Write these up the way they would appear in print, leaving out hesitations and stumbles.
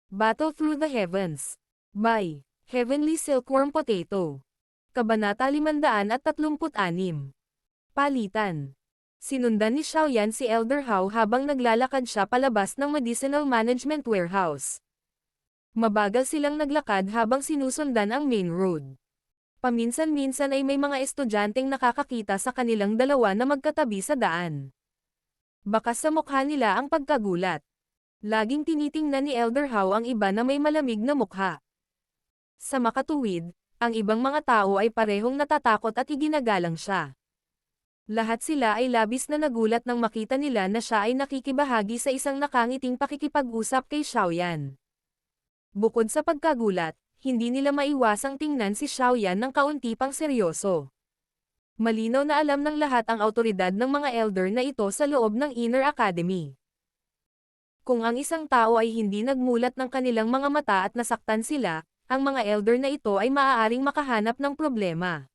Battle Through the Heavens. By Heavenly Silkworm Potato. Kabanata 536. Palitan. Sinundan ni Xiaoyan si Elder Hao habang naglalakad siya palabas ng Medicinal Management Warehouse. Mabagal silang naglakad habang sinusundan ang main road. Paminsan-minsan ay may mga estudyanteng nakakakita sa kanilang dalawa na magkatabi sa daan. Bakas sa mukha nila ang pagkagulat. Laging tinitingnan ni Elder Hao ang iba na may malamig na mukha. Sa makatuwid, ang ibang mga tao ay parehong natatakot at iginagalang siya. Lahat sila ay labis na nagulat nang makita nila na siya ay nakikibahagi sa isang nakangiting pakikipag-usap kay Xiaoyan. Bukod sa pagkagulat, hindi nila maiwasang tingnan si Xiaoyan ng kaunti pang seryoso. Malinaw na alam ng lahat ang awtoridad ng mga elder na ito sa loob ng Inner Academy. Kung ang isang tao ay hindi nagmulat ng kanilang mga mata at nasaktan sila, ang mga elder na ito ay maaaring makahanap ng problema.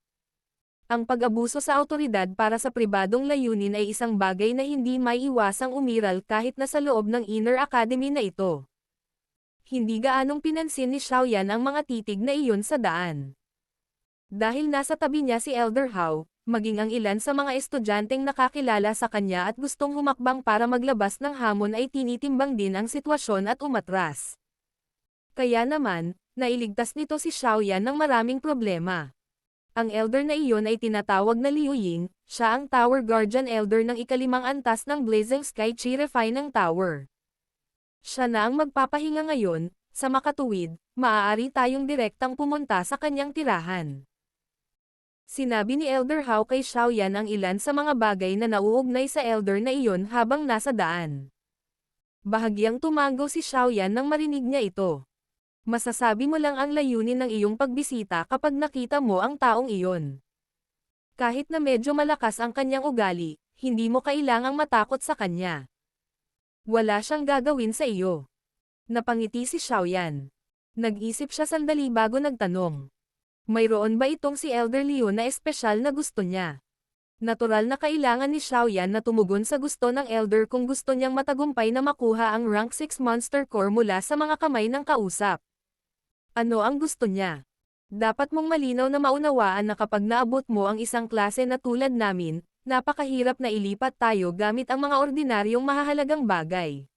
Ang pag-abuso sa awtoridad para sa pribadong layunin ay isang bagay na hindi maiiwasang umiral kahit na sa loob ng Inner Academy na ito. Hindi gaanong pinansin ni Xiaoyan ang mga titig na iyon sa daan. Dahil nasa tabi niya si Elder Hao, maging ang ilan sa mga estudyanteng nakakilala sa kanya at gustong humakbang para maglabas ng hamon ay tinitimbang din ang sitwasyon at umatras. Kaya naman, nailigtas nito si Xiaoyan ng maraming problema. Ang elder na iyon ay tinatawag na Liu Ying, siya ang Tower Guardian Elder ng ikalimang antas ng Blazing Sky Chi Refinang Tower. Siya na ang magpapahinga ngayon, sa makatuwid, maaari tayong direktang pumunta sa kanyang tirahan. Sinabi ni Elder Hao kay Xiaoyan ang ilan sa mga bagay na nauugnay sa elder na iyon habang nasa daan. Bahagyang tumango si Xiaoyan nang marinig niya ito. Masasabi mo lang ang layunin ng iyong pagbisita kapag nakita mo ang taong iyon. Kahit na medyo malakas ang kanyang ugali, hindi mo kailangang matakot sa kanya. Wala siyang gagawin sa iyo. Napangiti si Xiaoyan. Nag-isip siya sandali bago nagtanong. Mayroon ba itong si Elder Liu na espesyal na gusto niya? Natural na kailangan ni Xiaoyan na tumugon sa gusto ng Elder kung gusto niyang matagumpay na makuha ang Rank 6 Monster Core mula sa mga kamay ng kausap. Ano ang gusto niya? Dapat mong malinaw na maunawaan na kapag naabot mo ang isang klase na tulad namin, napakahirap na ilipat tayo gamit ang mga ordinaryong mahahalagang bagay.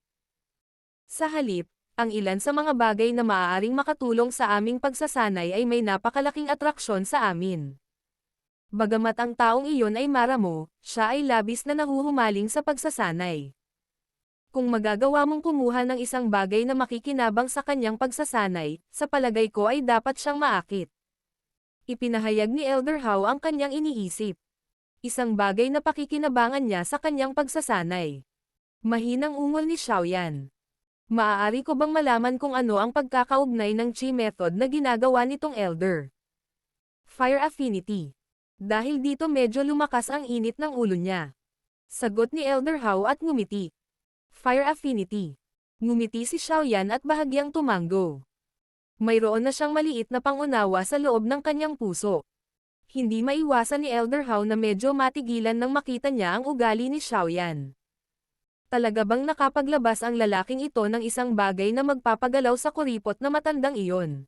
Sa halip, ang ilan sa mga bagay na maaaring makatulong sa aming pagsasanay ay may napakalaking atraksyon sa amin. Bagamat ang taong iyon ay maramo, siya ay labis na nahuhumaling sa pagsasanay. Kung magagawa mong kumuha ng isang bagay na makikinabang sa kanyang pagsasanay, sa palagay ko ay dapat siyang maakit. Ipinahayag ni Elder Hao ang kanyang iniisip. Isang bagay na pakikinabangan niya sa kanyang pagsasanay. Mahinang ungol ni Xiaoyan. Maaari ko bang malaman kung ano ang pagkakaugnay ng Chi method na ginagawa nitong Elder? Fire Affinity. Dahil dito medyo lumakas ang init ng ulo niya. Sagot ni Elder Hao at ngumiti. Fire Affinity. Ngumiti si Xiaoyan at bahagyang tumango. Mayroon na siyang maliit na pangunawa sa loob ng kanyang puso. Hindi maiwasan ni Elder Hao na medyo matigilan nang makita niya ang ugali ni Xiaoyan. Talaga bang nakapaglabas ang lalaking ito ng isang bagay na magpapagalaw sa kuripot na matandang iyon?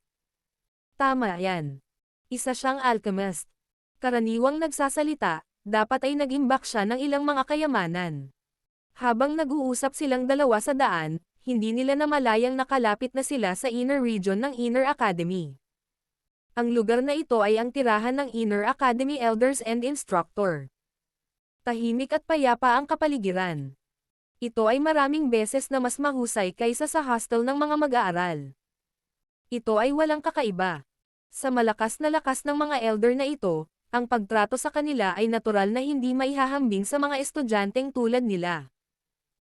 Tama yan. Isa siyang alchemist. Karaniwang nagsasalita, dapat ay nag-imbak siya ng ilang mga kayamanan. Habang nag-uusap silang dalawa sa daan, hindi nila namalayang nakalapit na sila sa inner region ng Inner Academy. Ang lugar na ito ay ang tirahan ng Inner Academy Elders and Instructor. Tahimik at payapa ang kapaligiran. Ito ay maraming beses na mas mahusay kaysa sa hostel ng mga mag-aaral. Ito ay walang kakaiba. Sa malakas na lakas ng mga elder na ito, ang pagtrato sa kanila ay natural na hindi maihahambing sa mga estudyanteng tulad nila.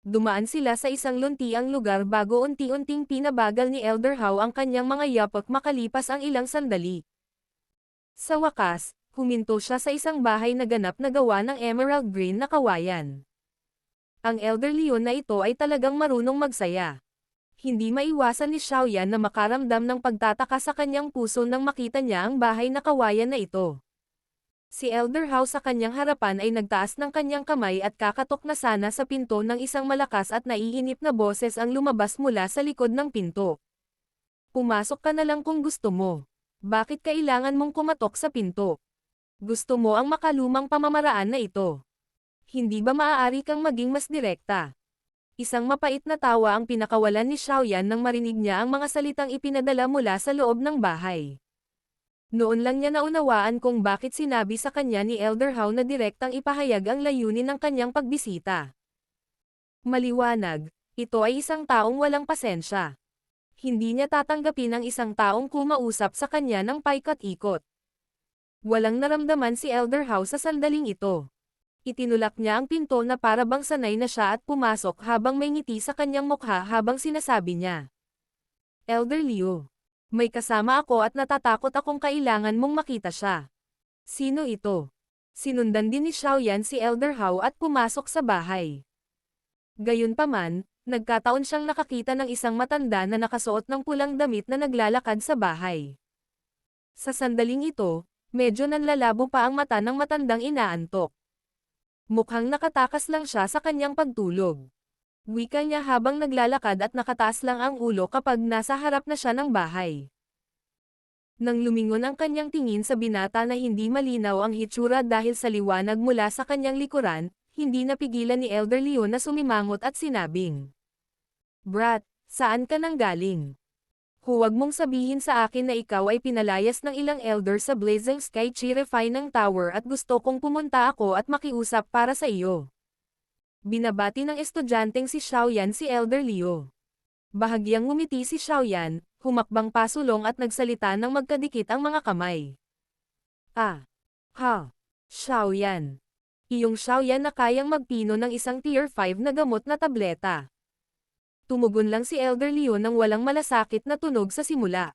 Dumaan sila sa isang luntiang lugar bago unti-unting pinabagal ni Elder Hao ang kanyang mga yapak makalipas ang ilang sandali. Sa wakas, huminto siya sa isang bahay na ganap na gawa ng emerald green na kawayan. Ang Elder Leon na ito ay talagang marunong magsaya. Hindi maiwasan ni Xiaoyan na makaramdam ng pagtataka sa kanyang puso nang makita niya ang bahay na kawayan na ito. Si Elder Hao sa kanyang harapan ay nagtaas ng kanyang kamay at kakatok na sana sa pinto ng isang malakas at naiinip na boses ang lumabas mula sa likod ng pinto. Pumasok ka na lang kung gusto mo. Bakit kailangan mong kumatok sa pinto? Gusto mo ang makalumang pamamaraan na ito? Hindi ba maaari kang maging mas direkta? Isang mapait na tawa ang pinakawalan ni Xiaoyan nang marinig niya ang mga salitang ipinadala mula sa loob ng bahay. Noon lang niya naunawaan kung bakit sinabi sa kanya ni Elder Hao na direktang ipahayag ang layunin ng kanyang pagbisita. Maliwanag, ito ay isang taong walang pasensya. Hindi niya tatanggapin ang isang taong kumausap sa kanya ng paikot-ikot. Walang naramdaman si Elder Hao sa sandaling ito. Itinulak niya ang pinto na para bang sanay na siya at pumasok habang may ngiti sa kanyang mukha habang sinasabi niya. Elder Liu, may kasama ako at natatakot akong kailangan mong makita siya. Sino ito? Sinundan din ni Xiaoyan si Elder Hao at pumasok sa bahay. Gayunpaman, nagkataon siyang nakakita ng isang matanda na nakasuot ng pulang damit na naglalakad sa bahay. Sa sandaling ito, medyo nanlalabo pa ang mata ng matandang inaantok. Mukhang nakatakas lang siya sa kanyang pagtulog. Wika niya habang naglalakad at nakataas lang ang ulo kapag nasa harap na siya ng bahay. Nang lumingon ang kanyang tingin sa binata na hindi malinaw ang hitsura dahil sa liwanag mula sa kanyang likuran, hindi napigilan ni Elder Liu na sumimangot at sinabing, Brat, saan ka nang galing? Huwag mong sabihin sa akin na ikaw ay pinalayas ng ilang elder sa Blazing Sky Chi Refining Tower at gusto kong pumunta ako at makiusap para sa iyo. Binabati ng estudyanteng si Xiaoyan si Elder Liu. Bahagyang ngumiti si Xiaoyan, humakbang pasulong at nagsalita ng magkadikit ang mga kamay. Xiaoyan. Iyong Xiaoyan na kayang magpino ng isang tier 5 na gamot na tableta. Tumugon lang si Elder Liu nang walang malasakit na tunog sa simula.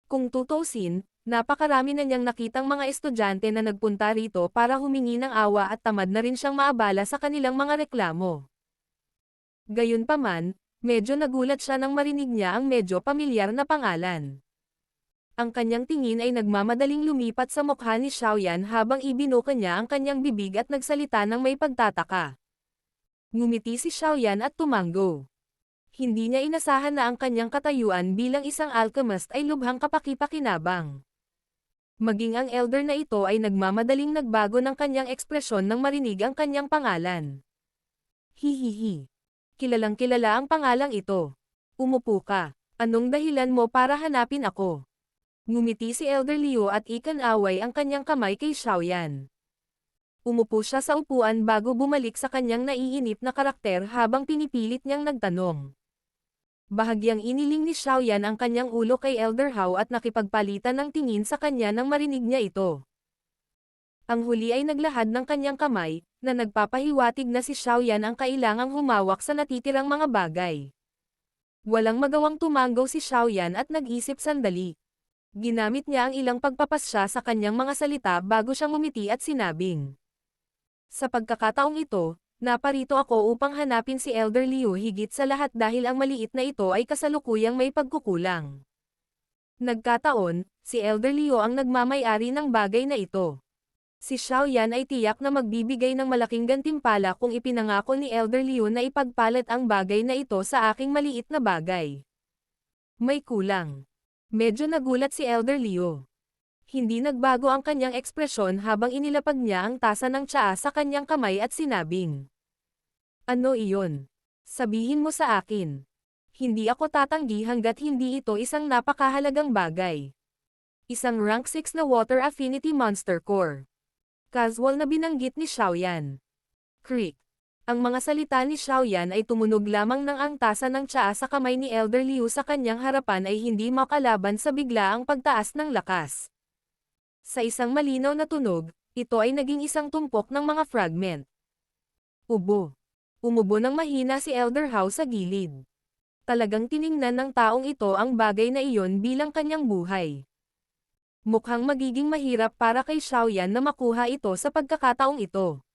Kung tutuusin, napakarami na niyang nakitang mga estudyante na nagpunta rito para humingi ng awa at tamad na rin siyang maabala sa kanilang mga reklamo. Gayunpaman, medyo nagulat siya nang marinig niya ang medyo pamilyar na pangalan. Ang kanyang tingin ay nagmamadaling lumipat sa mukha ni Xiaoyan habang ibinuka niya ang kanyang bibig at nagsalita ng may pagtataka. Ngumiti si Xiaoyan at tumango. Hindi niya inasahan na ang kanyang katayuan bilang isang alchemist ay lubhang kapaki-pakinabang. Maging ang elder na ito ay nagmamadaling nagbago ng kanyang ekspresyon nang marinig ang kanyang pangalan. Hihihi. Kilalang kilala ang pangalang ito. Umupo ka. Anong dahilan mo para hanapin ako? Ngumiti si Elder Liu at ikan-away ang kanyang kamay kay Xiaoyan. Umupo siya sa upuan bago bumalik sa kanyang naiinip na karakter habang pinipilit niyang nagtanong. Bahagyang iniling ni Xiaoyan ang kanyang ulo kay Elder Hao at nakipagpalitan ng tingin sa kanya nang marinig niya ito. Ang huli ay naglahad ng kanyang kamay, na nagpapahiwatig na si Xiaoyan ang kailangang humawak sa natitirang mga bagay. Walang magawang tumango si Xiaoyan at nag-isip sandali. Ginamit niya ang ilang pagpapasya sa kanyang mga salita bago siya ngumiti at sinabing. Sa pagkakataong ito, naparito ako upang hanapin si Elder Liu higit sa lahat dahil ang maliit na ito ay kasalukuyang may pagkukulang. Nagkataon, si Elder Liu ang nagmamay-ari ng bagay na ito. Si Xiaoyan ay tiyak na magbibigay ng malaking gantimpala kung ipinangako ni Elder Liu na ipagpalit ang bagay na ito sa aking maliit na bagay. May kulang. Medyo nagulat si Elder Liu. Hindi nagbago ang kanyang ekspresyon habang inilapag niya ang tasa ng tsaa sa kanyang kamay at sinabing. Ano iyon? Sabihin mo sa akin. Hindi ako tatanggi hanggat hindi ito isang napakahalagang bagay. Isang rank 6 na Water Affinity Monster Core. Casual na binanggit ni Xiaoyan. Creak. Ang mga salita ni Xiaoyan ay tumunog lamang nang ang tasa ng tsaa sa kamay ni Elder Liu sa kanyang harapan ay hindi makalaban sa biglaang pagtaas ng lakas. Sa isang malinaw na tunog, ito ay naging isang tumpok ng mga fragment. Ubo. Umubo ng mahina si Elder Hao sa gilid. Talagang tiningnan ng taong ito ang bagay na iyon bilang kanyang buhay. Mukhang magiging mahirap para kay Xiaoyan na makuha ito sa pagkakataong ito.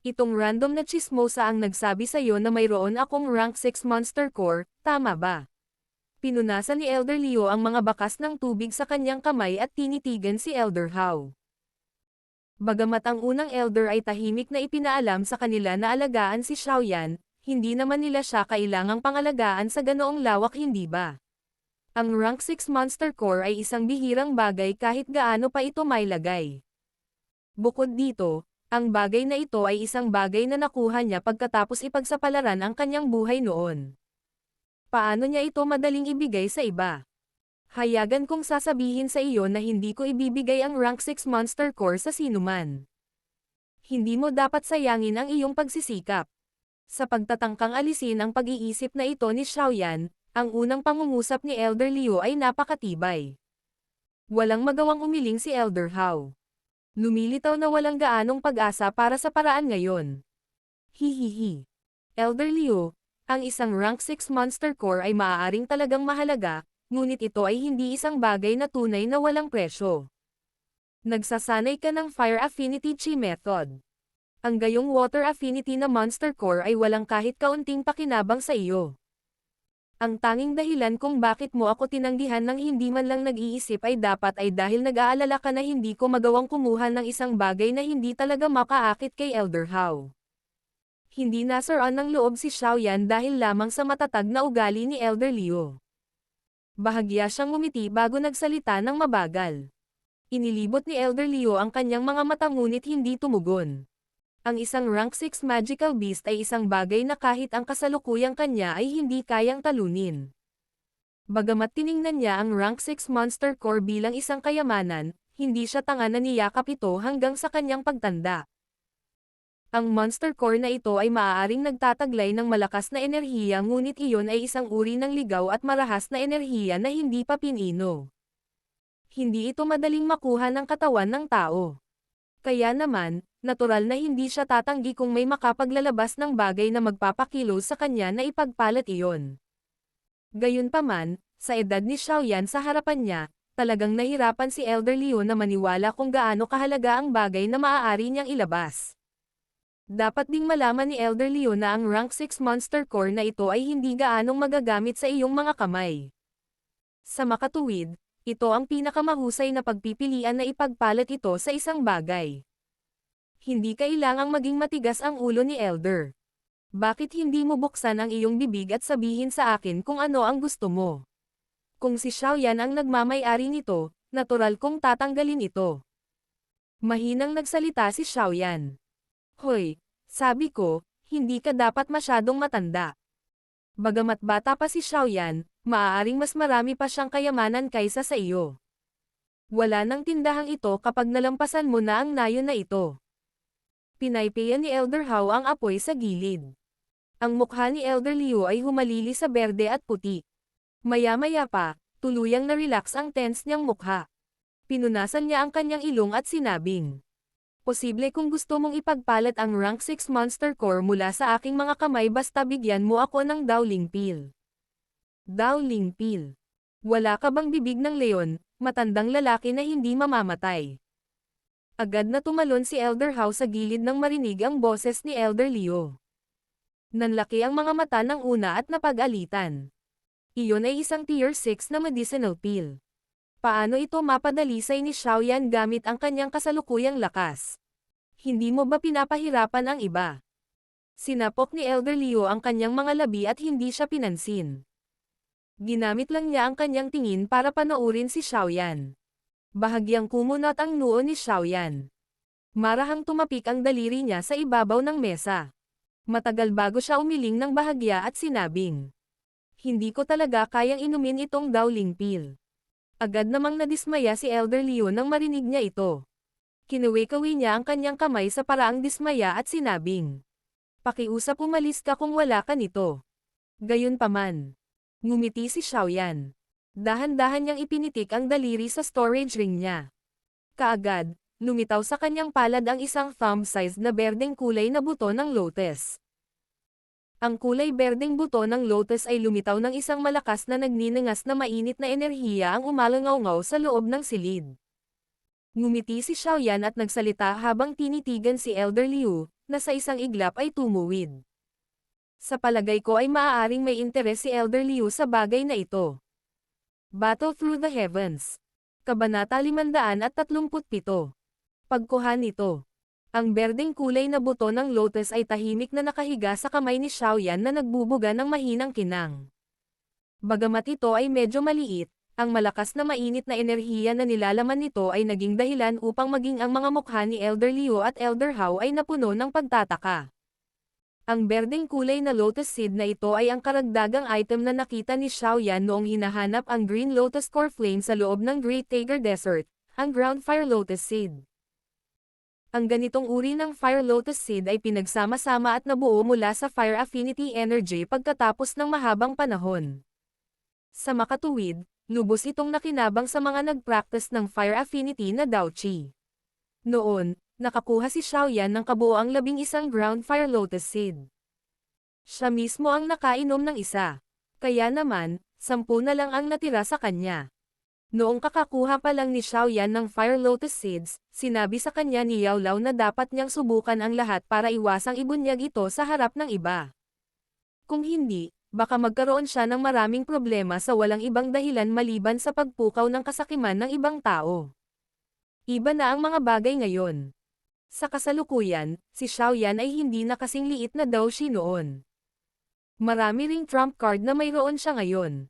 Itong random na chismosa ang nagsabi sa'yo na mayroon akong rank 6 monster core, tama ba? Pinunasan ni Elder Liu ang mga bakas ng tubig sa kanyang kamay at tinitigan si Elder Hao. Bagamat ang unang elder ay tahimik na ipinaalam sa kanila na alagaan si Xiaoyan, Hindi naman nila siya kailangang pangalagaan sa ganoong lawak, hindi ba? Ang Rank 6 Monster Core ay isang bihirang bagay kahit gaano pa ito mailagay. Bukod dito, ang bagay na ito ay isang bagay na nakuha niya pagkatapos ipagsapalaran ang kanyang buhay noon. Paano niya ito madaling ibigay sa iba? Hayagan kong sasabihin sa iyo na hindi ko ibibigay ang Rank 6 Monster Core sa sinuman. Hindi mo dapat sayangin ang iyong pagsisikap. Sa pagtatangkang alisin ang pag-iisip na ito ni Xiaoyan, ang unang pangungusap ni Elder Liu ay napakatibay. Walang magawang umiling si Elder Hao. Lumilitaw na walang gaanong pag-asa para sa paraan ngayon. Hihihi. Elder Liu, ang isang Rank 6 Monster Core ay maaaring talagang mahalaga, ngunit ito ay hindi isang bagay na tunay na walang presyo. Nagsasanay ka ng Fire Affinity Chi Method. Ang gayong Water Affinity na Monster Core ay walang kahit kaunting pakinabang sa iyo. Ang tanging dahilan kung bakit mo ako tinanggihan ng hindi man lang nag-iisip ay dahil nag-aalala ka na hindi ko magawang kumuha ng isang bagay na hindi talaga makaakit kay Elder Hao. Hindi nasaran ng loob si Xiaoyan dahil lamang sa matatag na ugali ni Elder Liu. Bahagya siyang ngumiti bago nagsalita ng mabagal. Inilibot ni Elder Liu ang kanyang mga mata ngunit hindi tumugon. Ang isang Rank 6 Magical Beast ay isang bagay na kahit ang kasalukuyang kanya ay hindi kayang talunin. Bagamat tiningnan niya ang Rank 6 Monster Core bilang isang kayamanan, hindi siya tanga na niyakap ito hanggang sa kanyang pagtanda. Ang Monster Core na ito ay maaaring nagtataglay ng malakas na enerhiya ngunit iyon ay isang uri ng ligaw at marahas na enerhiya na hindi pa pinino. Hindi ito madaling makuha ng katawan ng tao. Kaya naman, natural na hindi siya tatanggi kung may makapaglalabas ng bagay na magpapakilos sa kanya na ipagpalat iyon. Gayunpaman, sa edad ni Xiaoyan sa harapan niya, talagang nahirapan si Elder Liu na maniwala kung gaano kahalaga ang bagay na maaari niyang ilabas. Dapat ding malaman ni Elder Liu na ang Rank 6 Monster Core na ito ay hindi gaanong magagamit sa iyong mga kamay. Sa makatuwid, ito ang pinakamahusay na pagpipilian na ipagpalat ito sa isang bagay. Hindi kailangang maging matigas ang ulo ni Elder. Bakit hindi mo buksan ang iyong bibig at sabihin sa akin kung ano ang gusto mo? Kung si Xiaoyan ang nagmamay-ari nito, natural kong tatanggalin ito. Mahinang nagsalita si Xiaoyan. Hoy, sabi ko, hindi ka dapat masyadong matanda. Bagamat bata pa si Xiaoyan, maaaring mas marami pa siyang kayamanan kaysa sa iyo. Wala nang tindahang ito kapag nalampasan mo na ang nayon na ito. Pinaypayan ni Elder Hao ang apoy sa gilid. Ang mukha ni Elder Liu ay humalili sa berde at puti. Maya-maya pa, tuluyang na-relax ang tense niyang mukha. Pinunasan niya ang kanyang ilong at sinabing, posible kung gusto mong ipagpalat ang Rank 6 Monster Core mula sa aking mga kamay basta bigyan mo ako ng Dowling Pill. Dowling Pill. Wala ka bang bibig ng leon, matandang lalaki na hindi mamamatay? Agad na tumalon si Elder Hao sa gilid nang marinig ang boses ni Elder Liu. Nanlaki ang mga mata ng una at napag-alitan. Iyon ay isang Tier 6 na medicinal pill. Paano ito mapadalisay ni Xiaoyan gamit ang kanyang kasalukuyang lakas? Hindi mo ba pinapahirapan ang iba? Sinapok ni Elder Liu ang kanyang mga labi at hindi siya pinansin. Ginamit lang niya ang kanyang tingin para panoorin si Xiaoyan. Bahagyang kumunot ang noo ni Xiaoyan. Marahang tumapik ang daliri niya sa ibabaw ng mesa. Matagal bago siya umiling ng bahagya at sinabing, hindi ko talaga kayang inumin itong Dowling Pill. Agad namang nadismaya si Elder Liu nang marinig niya ito. Kinuwi-kawi niya ang kanyang kamay sa paraang dismaya at sinabing, pakiusap umalis ka kung wala ka nito. Gayunpaman. Ngumiti si Xiaoyan. Dahan-dahan niyang ipinitik ang daliri sa storage ring niya. Kaagad, lumitaw sa kanyang palad ang isang thumb-sized na berdeng kulay na buto ng lotus. Ang kulay berdeng buto ng lotus ay lumitaw ng isang malakas na nagniningas na mainit na enerhiya ang umalangaw-ngaw sa loob ng silid. Ngumiti si Xiaoyan at nagsalita habang tinitigan si Elder Liu, na sa isang iglap ay tumuwid. Sa palagay ko ay maaaring may interes si Elder Liu sa bagay na ito. Battle Through the Heavens. Kabanata 537. Pagkuha nito. Ang berdeng kulay na buto ng lotus ay tahimik na nakahiga sa kamay ni Xiaoyan na nagbubuga ng mahinang kinang. Bagamat ito ay medyo maliit, ang malakas na mainit na enerhiya na nilalaman nito ay naging dahilan upang maging ang mga mukha ni Elder Liu at Elder Hao ay napuno ng pagtataka. Ang berdeng kulay na lotus seed na ito ay ang karagdagang item na nakita ni Xiaoyan noong hinahanap ang Green Lotus Core Flame sa loob ng Great Tiger Desert, ang Ground Fire Lotus Seed. Ang ganitong uri ng Fire Lotus Seed ay pinagsama-sama at nabuo mula sa Fire Affinity Energy pagkatapos ng mahabang panahon. Sa makatuwid, lubos itong nakinabang sa mga nag-practice ng Fire Affinity na Daoqi. Noon, nakakuha si Xiaoyan ng kabuoang 11 Ground Fire Lotus Seed. Siya mismo ang nakainom ng isa. Kaya naman, 10 na lang ang natira sa kanya. Noong kakakuha pa lang ni Xiaoyan ng Fire Lotus Seeds, sinabi sa kanya ni Yao Lao na dapat niyang subukan ang lahat para iwasang ibunyag ito sa harap ng iba. Kung hindi, baka magkaroon siya ng maraming problema sa walang ibang dahilan maliban sa pagpukaw ng kasakiman ng ibang tao. Iba na ang mga bagay ngayon. Sa kasalukuyan, si Xiaoyan ay hindi na kasing liit na Daoshi noon. Marami ring trump card na mayroon siya ngayon.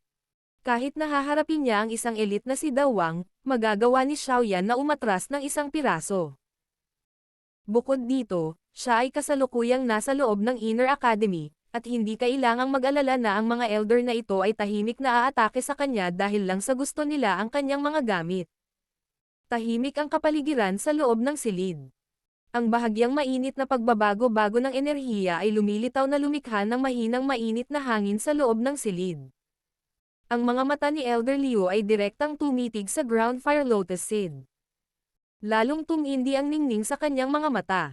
Kahit nahaharapin niya ang isang elite na si Dao Wang, magagawa ni Xiaoyan na umatras ng isang piraso. Bukod dito, siya ay kasalukuyang nasa loob ng Inner Academy, at hindi kailangang mag-alala na ang mga elder na ito ay tahimik na aatake sa kanya dahil lang sa gusto nila ang kanyang mga gamit. Tahimik ang kapaligiran sa loob ng silid. Ang bahagyang mainit na pagbabago-bago ng enerhiya ay lumilitaw na lumikha ng mahinang mainit na hangin sa loob ng silid. Ang mga mata ni Elder Liu ay direktang tumitig sa Ground Fire Lotus Seed. Lalong tumindi ang ningning sa kanyang mga mata.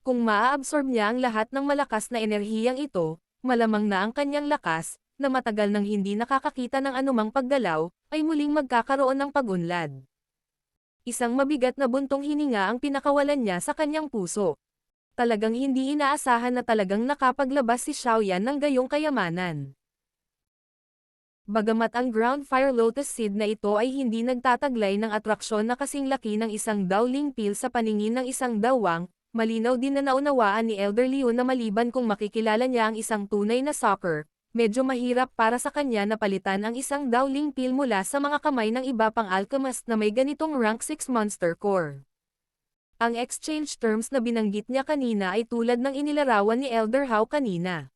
Kung maa-absorb niya ang lahat ng malakas na enerhiyang ito, malamang na ang kanyang lakas, na matagal nang hindi nakakakita ng anumang paggalaw, ay muling magkakaroon ng pag-unlad. Isang mabigat na buntong hininga ang pinakawalan niya sa kanyang puso. Talagang hindi inaasahan na talagang nakapaglabas si Xiaoyan ng gayong kayamanan. Bagamat ang Ground Fire Lotus Seed na ito ay hindi nagtataglay ng atraksyon na kasing laki ng isang Daoling Pil sa paningin ng isang Dao Wang, malinaw din na naunawaan ni Elder Liu na maliban kung makikilala niya ang isang tunay na soccer, medyo mahirap para sa kanya na palitan ang isang Daoling Pil mula sa mga kamay ng iba pang alchemist na may ganitong rank 6 Monster Core. Ang exchange terms na binanggit niya kanina ay tulad ng inilarawan ni Elder Hao kanina.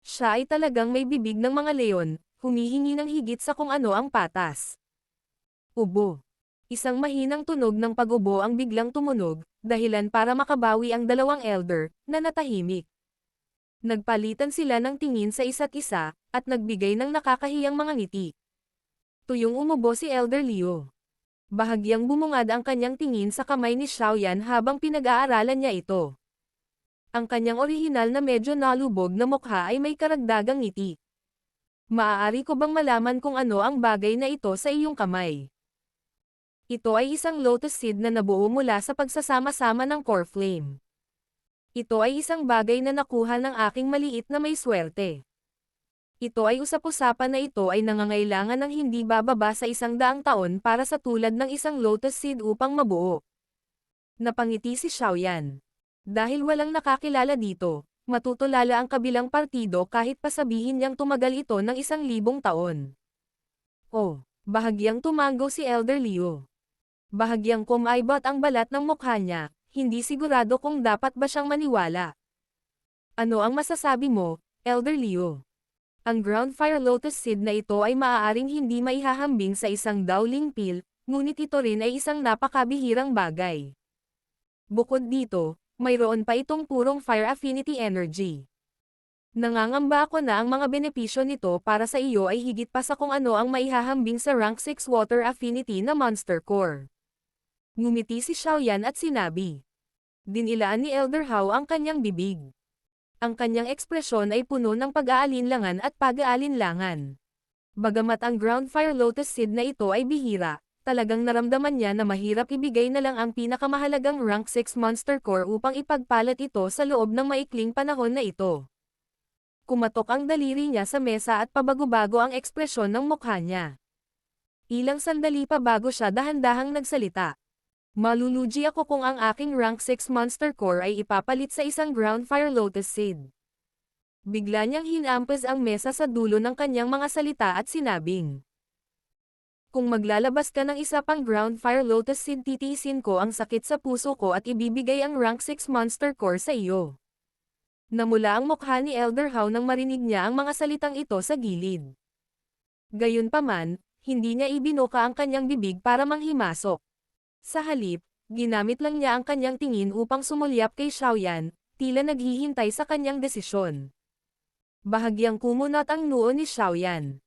Siya ay talagang may bibig ng mga leon, humihingi ng higit sa kung ano ang patas. Ubo. Isang mahinang tunog ng pag-ubo ang biglang tumunog, dahilan para makabawi ang dalawang elder, na natahimik. Nagpalitan sila ng tingin sa isa't isa, at nagbigay ng nakakahiyang mga ngiti. Tuyong umubo si Elder Liu. Bahagyang bumungad ang kanyang tingin sa kamay ni Xiaoyan habang pinag-aaralan niya ito. Ang kanyang orihinal na medyo nalubog na mukha ay may karagdagang ngiti. Maaari ko bang malaman kung ano ang bagay na ito sa iyong kamay? Ito ay isang lotus seed na nabuo mula sa pagsasama-sama ng core flame. Ito ay isang bagay na nakuha ng aking maliit na may swerte. Ito ay usap-usapan na ito ay nangangailangan ng hindi bababa sa 100 taon para sa tulad ng isang lotus seed upang mabuo. Napangiti si Xiaoyan. Dahil walang nakakilala dito, matutulala ang kabilang partido kahit pasabihin niyang tumagal ito ng 1,000 taon. Oh, bahagyang tumango si Elder Liu. Bahagyang kumaibot ang balat ng mukha niya, hindi sigurado kung dapat ba siyang maniwala. Ano ang masasabi mo, Elder Liu? Ang Ground Fire Lotus Seed na ito ay maaaring hindi maihahambing sa isang Daoling Pil, ngunit ito rin ay isang napakabihirang bagay. Bukod dito, mayroon pa itong purong Fire Affinity Energy. Nangangamba ako na ang mga benepisyo nito para sa iyo ay higit pa sa kung ano ang maihahambing sa Rank 6 Water Affinity na Monster Core. Ngumiti si Xiaoyan at sinabi. Dinilaan ni Elder Hao ang kanyang bibig. Ang kanyang ekspresyon ay puno ng pag-aalinlangan at pag-aalinlangan. Bagamat ang Ground Fire Lotus Seed na ito ay bihira, talagang naramdaman niya na mahirap ibigay na lang ang pinakamahalagang Rank 6 Monster Core upang ipagpalat ito sa loob ng maikling panahon na ito. Kumatok ang daliri niya sa mesa at pabago-bago ang ekspresyon ng mukha niya. Ilang sandali pa bago siya dahan-dahang nagsalita. Malulugi ako kung ang aking rank 6 monster core ay ipapalit sa isang ground fire lotus seed. Bigla niyang hinampas ang mesa sa dulo ng kanyang mga salita at sinabing, kung maglalabas ka ng isa pang ground fire lotus seed, titiisin ko ang sakit sa puso ko at ibibigay ang rank 6 monster core sa iyo. Namula ang mukha ni Elder How nang marinig niya ang mga salitang ito sa gilid. Gayunpaman, hindi niya ibinuka ang kanyang bibig para manghimasok. Sa halip, ginamit lang niya ang kanyang tingin upang sumulyap kay Xiaoyan, tila naghihintay sa kanyang desisyon. Bahagyang kumunat ang noo ni Xiaoyan.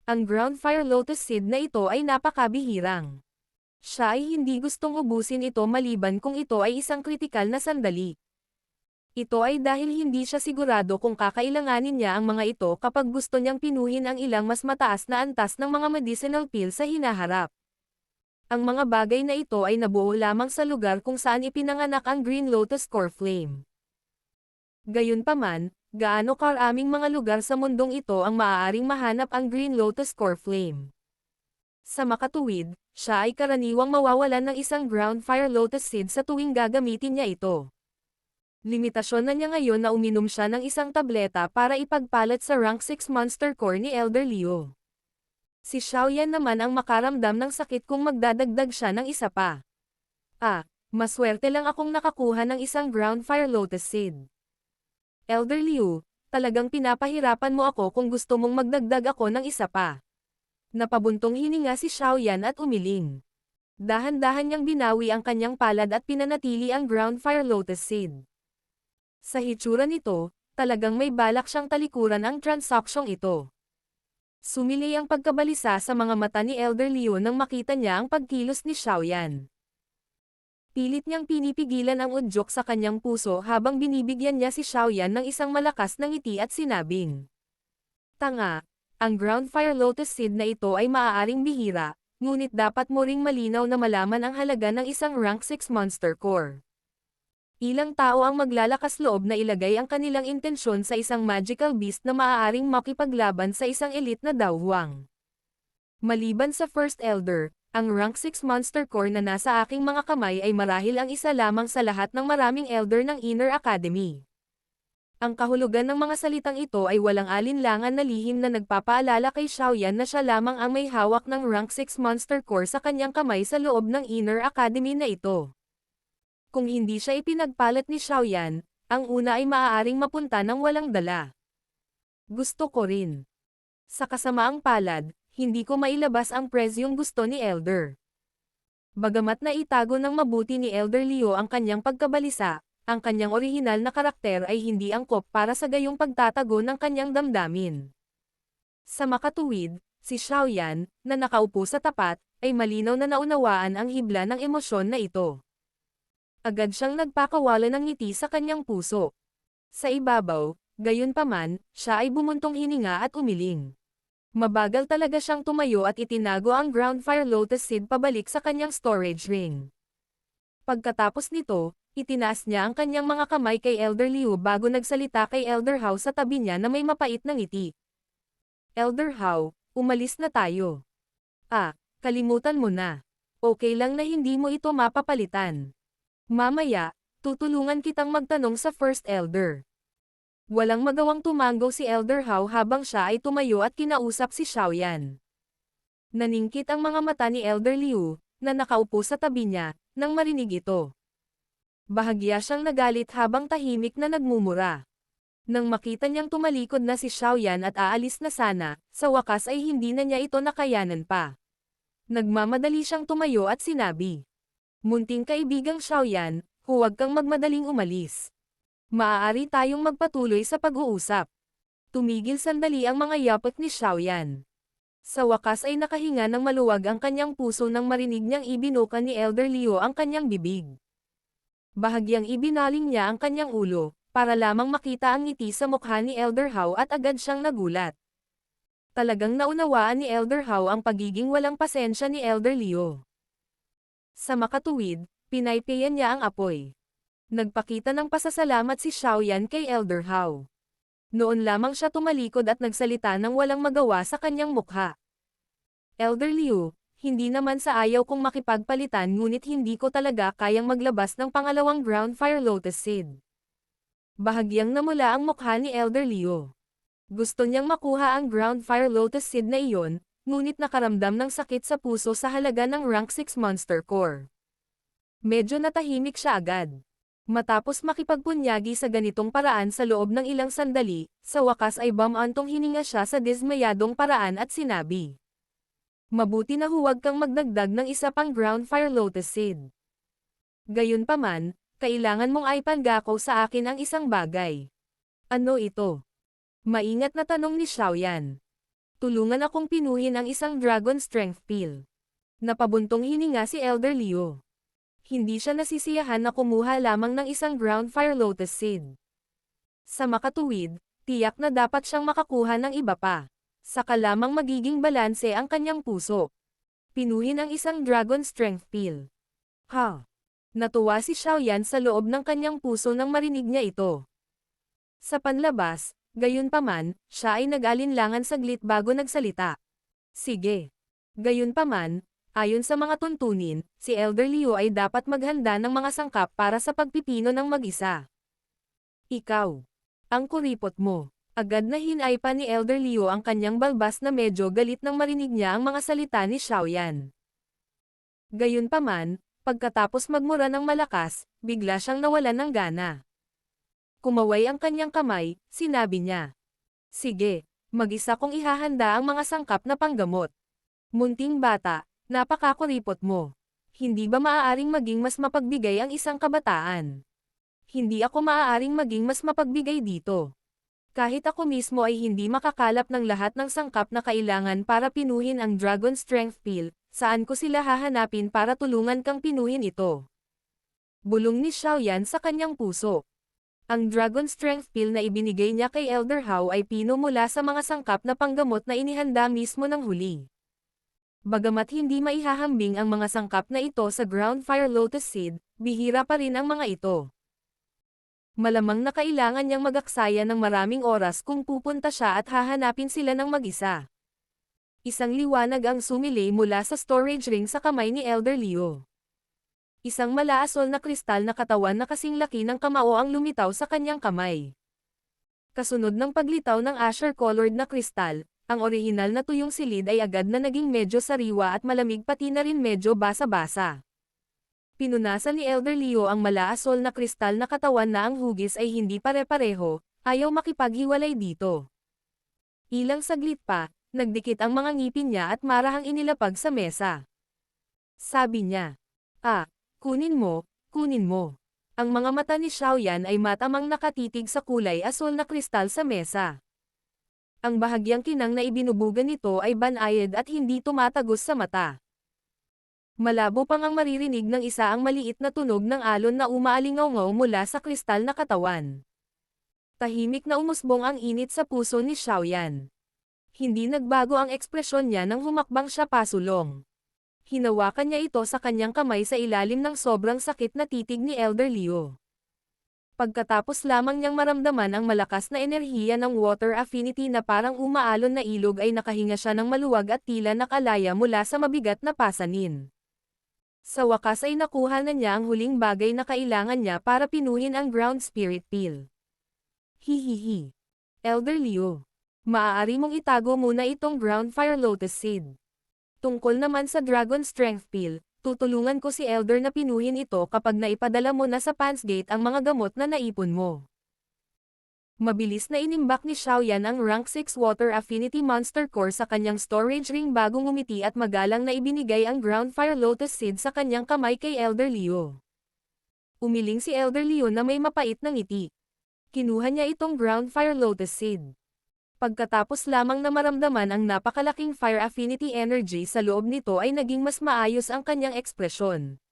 Ang ground fire lotus seed na ito ay napakabihirang. Siya ay hindi gustong ubusin ito maliban kung ito ay isang kritikal na sandali. Ito ay dahil hindi siya sigurado kung kakailanganin niya ang mga ito kapag gusto niyang pinuhin ang ilang mas mataas na antas ng mga medicinal pill sa hinaharap. Ang mga bagay na ito ay nabuo lamang sa lugar kung saan ipinanganak ang Green Lotus Core Flame. Gayunpaman, gaano karaming mga lugar sa mundong ito ang maaaring mahanap ang Green Lotus Core Flame. Sa makatuwid, siya ay karaniwang mawawalan ng isang ground fire lotus seed sa tuwing gagamitin niya ito. Limitasyon na niya ngayon na uminom siya ng isang tableta para ipagpalit sa rank 6 monster core ni Elder Liu. Si Xiaoyan naman ang makaramdam ng sakit kung magdadagdag siya ng isa pa. Maswerte lang akong nakakuha ng isang ground fire lotus seed. Elder Liu, talagang pinapahirapan mo ako kung gusto mong magdagdag ako ng isa pa. Napabuntong hininga si Xiaoyan at umiling. Dahan-dahan niyang binawi ang kanyang palad at pinanatili ang ground fire lotus seed. Sa hitsura nito, talagang may balak siyang talikuran ang transaksyong ito. Sumilay ang pagkabalisa sa mga mata ni Elder Liu nang makita niya ang pagkilos ni Xiaoyan. Pilit niyang pinipigilan ang udyok sa kanyang puso habang binibigyan niya si Xiaoyan ng isang malakas na ngiti at sinabing, tanga, ang ground fire lotus seed na ito ay maaaring bihira, ngunit dapat mo ring malinaw na malaman ang halaga ng isang rank 6 monster core. Ilang tao ang maglalakas loob na ilagay ang kanilang intensyon sa isang magical beast na maaaring makipaglaban sa isang elite na dawhuang. Maliban sa First Elder, ang rank 6 monster core na nasa aking mga kamay ay marahil ang isa lamang sa lahat ng maraming elder ng Inner Academy. Ang kahulugan ng mga salitang ito ay walang alinlangan na lihim na nagpapaalala kay Xiaoyan na siya lamang ang may hawak ng rank 6 monster core sa kanyang kamay sa loob ng Inner Academy na ito. Kung hindi siya ipinagpalit ni Xiaoyan, ang una ay maaaring mapunta ng walang dala. Gusto ko rin. Sa kasamaang palad, hindi ko mailabas ang presyong gusto ni Elder. Bagamat naitago ng mabuti ni Elder Liu ang kanyang pagkabalisa, ang kanyang orihinal na karakter ay hindi angkop para sa gayong pagtatago ng kanyang damdamin. Sa makatuwid, si Xiaoyan, na nakaupo sa tapat, ay malinaw na naunawaan ang hibla ng emosyon na ito. Agad siyang nagpakawala ng ngiti sa kanyang puso. Sa ibabaw, gayunpaman, siya ay bumuntong hininga at umiling. Mabagal talaga siyang tumayo at itinago ang ground fire lotus seed pabalik sa kanyang storage ring. Pagkatapos nito, itinaas niya ang kanyang mga kamay kay Elder Liu bago nagsalita kay Elder How sa tabi niya na may mapait na ngiti. Elder How, umalis na tayo. Kalimutan mo na. Okay lang na hindi mo ito mapapalitan. Mamaya, tutulungan kitang magtanong sa First Elder. Walang magawang tumango si Elder How habang siya ay tumayo at kinausap si Xiaoyan. Naningkit ang mga mata ni Elder Liu, na nakaupo sa tabi niya, nang marinig ito. Bahagya siyang nagalit habang tahimik na nagmumura. Nang makita niyang tumalikod na si Xiaoyan at aalis na sana, sa wakas ay hindi na niya ito nakayanan pa. Nagmamadali siyang tumayo at sinabi, "Munting kaibigang Xiaoyan, huwag kang magmadaling umalis. Maaari tayong magpatuloy sa pag-uusap." Tumigil sandali ang mga yapak ni Xiaoyan. Sa wakas ay nakahinga ng maluwag ang kanyang puso nang marinig niyang ibinuka ni Elder Liu ang kanyang bibig. Bahagyang ibinaling niya ang kanyang ulo, para lamang makita ang ngiti sa mukha ni Elder How at agad siyang nagulat. Talagang naunawaan ni Elder How ang pagiging walang pasensya ni Elder Liu. Sa makatuwid, pinaypayan niya ang apoy. Nagpakita ng pasasalamat si Xiaoyan kay Elder How. Noon lamang siya tumalikod at nagsalita ng walang magawa sa kanyang mukha. Elder Liu, Hindi naman sa ayaw kong makipagpalitan ngunit hindi ko talaga kayang maglabas ng pangalawang Ground Fire Lotus Seed. Bahagyang namula ang mukha ni Elder Leo. Gusto niyang makuha ang Ground Fire Lotus Seed na iyon, ngunit nakaramdam ng sakit sa puso sa halaga ng Rank 6 Monster Core. Medyo natahimik siya agad. Matapos makipagpunyagi sa ganitong paraan sa loob ng ilang sandali, sa wakas ay bumantong hininga siya sa dismayadong paraan at sinabi. Mabuti na huwag kang magdagdag ng isa pang Ground Fire Lotus Seed. Gayunpaman, kailangan mong ipangako sa akin ang isang bagay. Ano ito? Maingat na tanong ni Xiaoyan. Tulungan akong pinuhin ang isang Dragon Strength Pill. Napabuntong hininga si Elder Leo. Hindi siya nasisiyahan na kumuha lamang ng isang Ground Fire Lotus Seed. Sa makatuwid, tiyak na dapat siyang makakuha ng iba pa. Saka lamang magiging balanse ang kanyang puso. Pinuhin ang isang Dragon Strength Pill. Ha? Natuwa si Xiaoyan sa loob ng kanyang puso nang marinig niya ito. Sa panlabas, gayunpaman, siya ay nag-alinlangan saglit bago nagsalita. Sige. Gayunpaman, ayon sa mga tuntunin, si Elder Leo ay dapat maghanda ng mga sangkap para sa pagpipino ng mag-isa. Ikaw. Ang kuripot mo. Agad na hinaypa ni Elder Leo ang kanyang balbas na medyo galit nang marinig niya ang mga salita ni Xiaoyan. Gayunpaman, pagkatapos magmura ng malakas, bigla siyang nawalan ng gana. Kumaway ang kanyang kamay, sinabi niya. Sige, mag-isa kong ihahanda ang mga sangkap na panggamot. Munting bata, napakakuripot mo. Hindi ba maaaring maging mas mapagbigay ang isang kabataan? Hindi ako maaaring maging mas mapagbigay dito. Kahit ako mismo ay hindi makakalap ng lahat ng sangkap na kailangan para pinuhin ang Dragon Strength Pill, saan ko sila hahanapin para tulungan kang pinuhin ito? Bulong ni Xiaoyan sa kanyang puso. Ang Dragon Strength Pill na ibinigay niya kay Elder Hao ay pino mula sa mga sangkap na panggamot na inihanda mismo ng huli. Bagamat hindi maihahambing ang mga sangkap na ito sa Ground Fire Lotus Seed, bihira pa rin ang mga ito. Malamang na kailangan niyang mag-aksaya ng maraming oras kung pupunta siya at hahanapin sila ng mag-isa. Isang liwanag ang sumilay mula sa storage ring sa kamay ni Elder Leo. Isang malaasol na kristal na katawan na kasing laki ng kamao ang lumitaw sa kanyang kamay. Kasunod ng paglitaw ng asher-colored na kristal, ang orihinal na tuyong silid ay agad na naging medyo sariwa at malamig pati na rin medyo basa-basa. Pinunasan ni Elder Leo ang malaasol na kristal na katawan na ang hugis ay hindi pare-pareho, ayaw makipaghiwalay dito. Ilang saglit pa, nagdikit ang mga ngipin niya at marahang inilapag sa mesa. Sabi niya, kunin mo, kunin mo. Ang mga mata ni Xiaoyan ay matamang nakatitig sa kulay asul na kristal sa mesa. Ang bahagyang kinang na ibinubugan nito ay banayad at hindi tumatagos sa mata. Malabo pang ang maririnig ng isa ang maliit na tunog ng alon na umaalingaw-ngaw mula sa kristal na katawan. Tahimik na umusbong ang init sa puso ni Xiaoyan. Hindi nagbago ang ekspresyon niya nang humakbang siya pasulong. Hinawakan niya ito sa kanyang kamay sa ilalim ng sobrang sakit na titig ni Elder Leo. Pagkatapos lamang niyang maramdaman ang malakas na enerhiya ng water affinity na parang umaalon na ilog ay nakahinga siya ng maluwag at tila nakalaya mula sa mabigat na pasanin. Sa wakas ay nakuha na niya ang huling bagay na kailangan niya para pinuhin ang Ground Spirit Pill. Hihihi. Elder Leo. Maaari mong itago muna itong Ground Fire Lotus Seed. Tungkol naman sa Dragon Strength Pill, tutulungan ko si Elder na pinuhin ito kapag naipadala mo na sa Pansgate ang mga gamot na naipon mo. Mabilis na inimbak ni Xiaoyan ang Rank 6 Water Affinity Monster Core sa kanyang storage ring bago ngumiti at magalang na ibinigay ang Ground Fire Lotus Seed sa kanyang kamay kay Elder Leo. Umiling si Elder Leo na may mapait na ngiti. Kinuha niya itong Ground Fire Lotus Seed. Pagkatapos lamang na maramdaman ang napakalaking fire affinity energy sa loob nito ay naging mas maayos ang kanyang ekspresyon.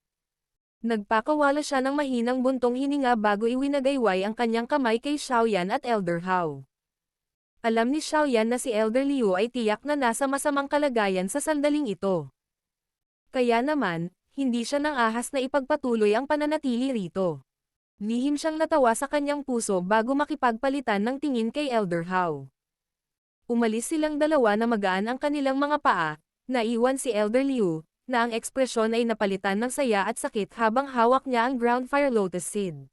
Nagpakawala siya ng mahinang buntong hininga bago iwinagayway ang kanyang kamay kay Xiaoyan at Elder Hao. Alam ni Xiaoyan na si Elder Leo ay tiyak na nasa masamang kalagayan sa sandaling ito. Kaya naman, hindi siya nang ahas na ipagpatuloy ang pananatili rito. Lihim siyang natawa sa kanyang puso bago makipagpalitan ng tingin kay Elder Hao. Umalis silang dalawa na magaan ang kanilang mga paa, Naiwan si Elder Liu, na ang ekspresyon ay napalitan ng saya at sakit habang hawak niya ang ground fire lotus seed.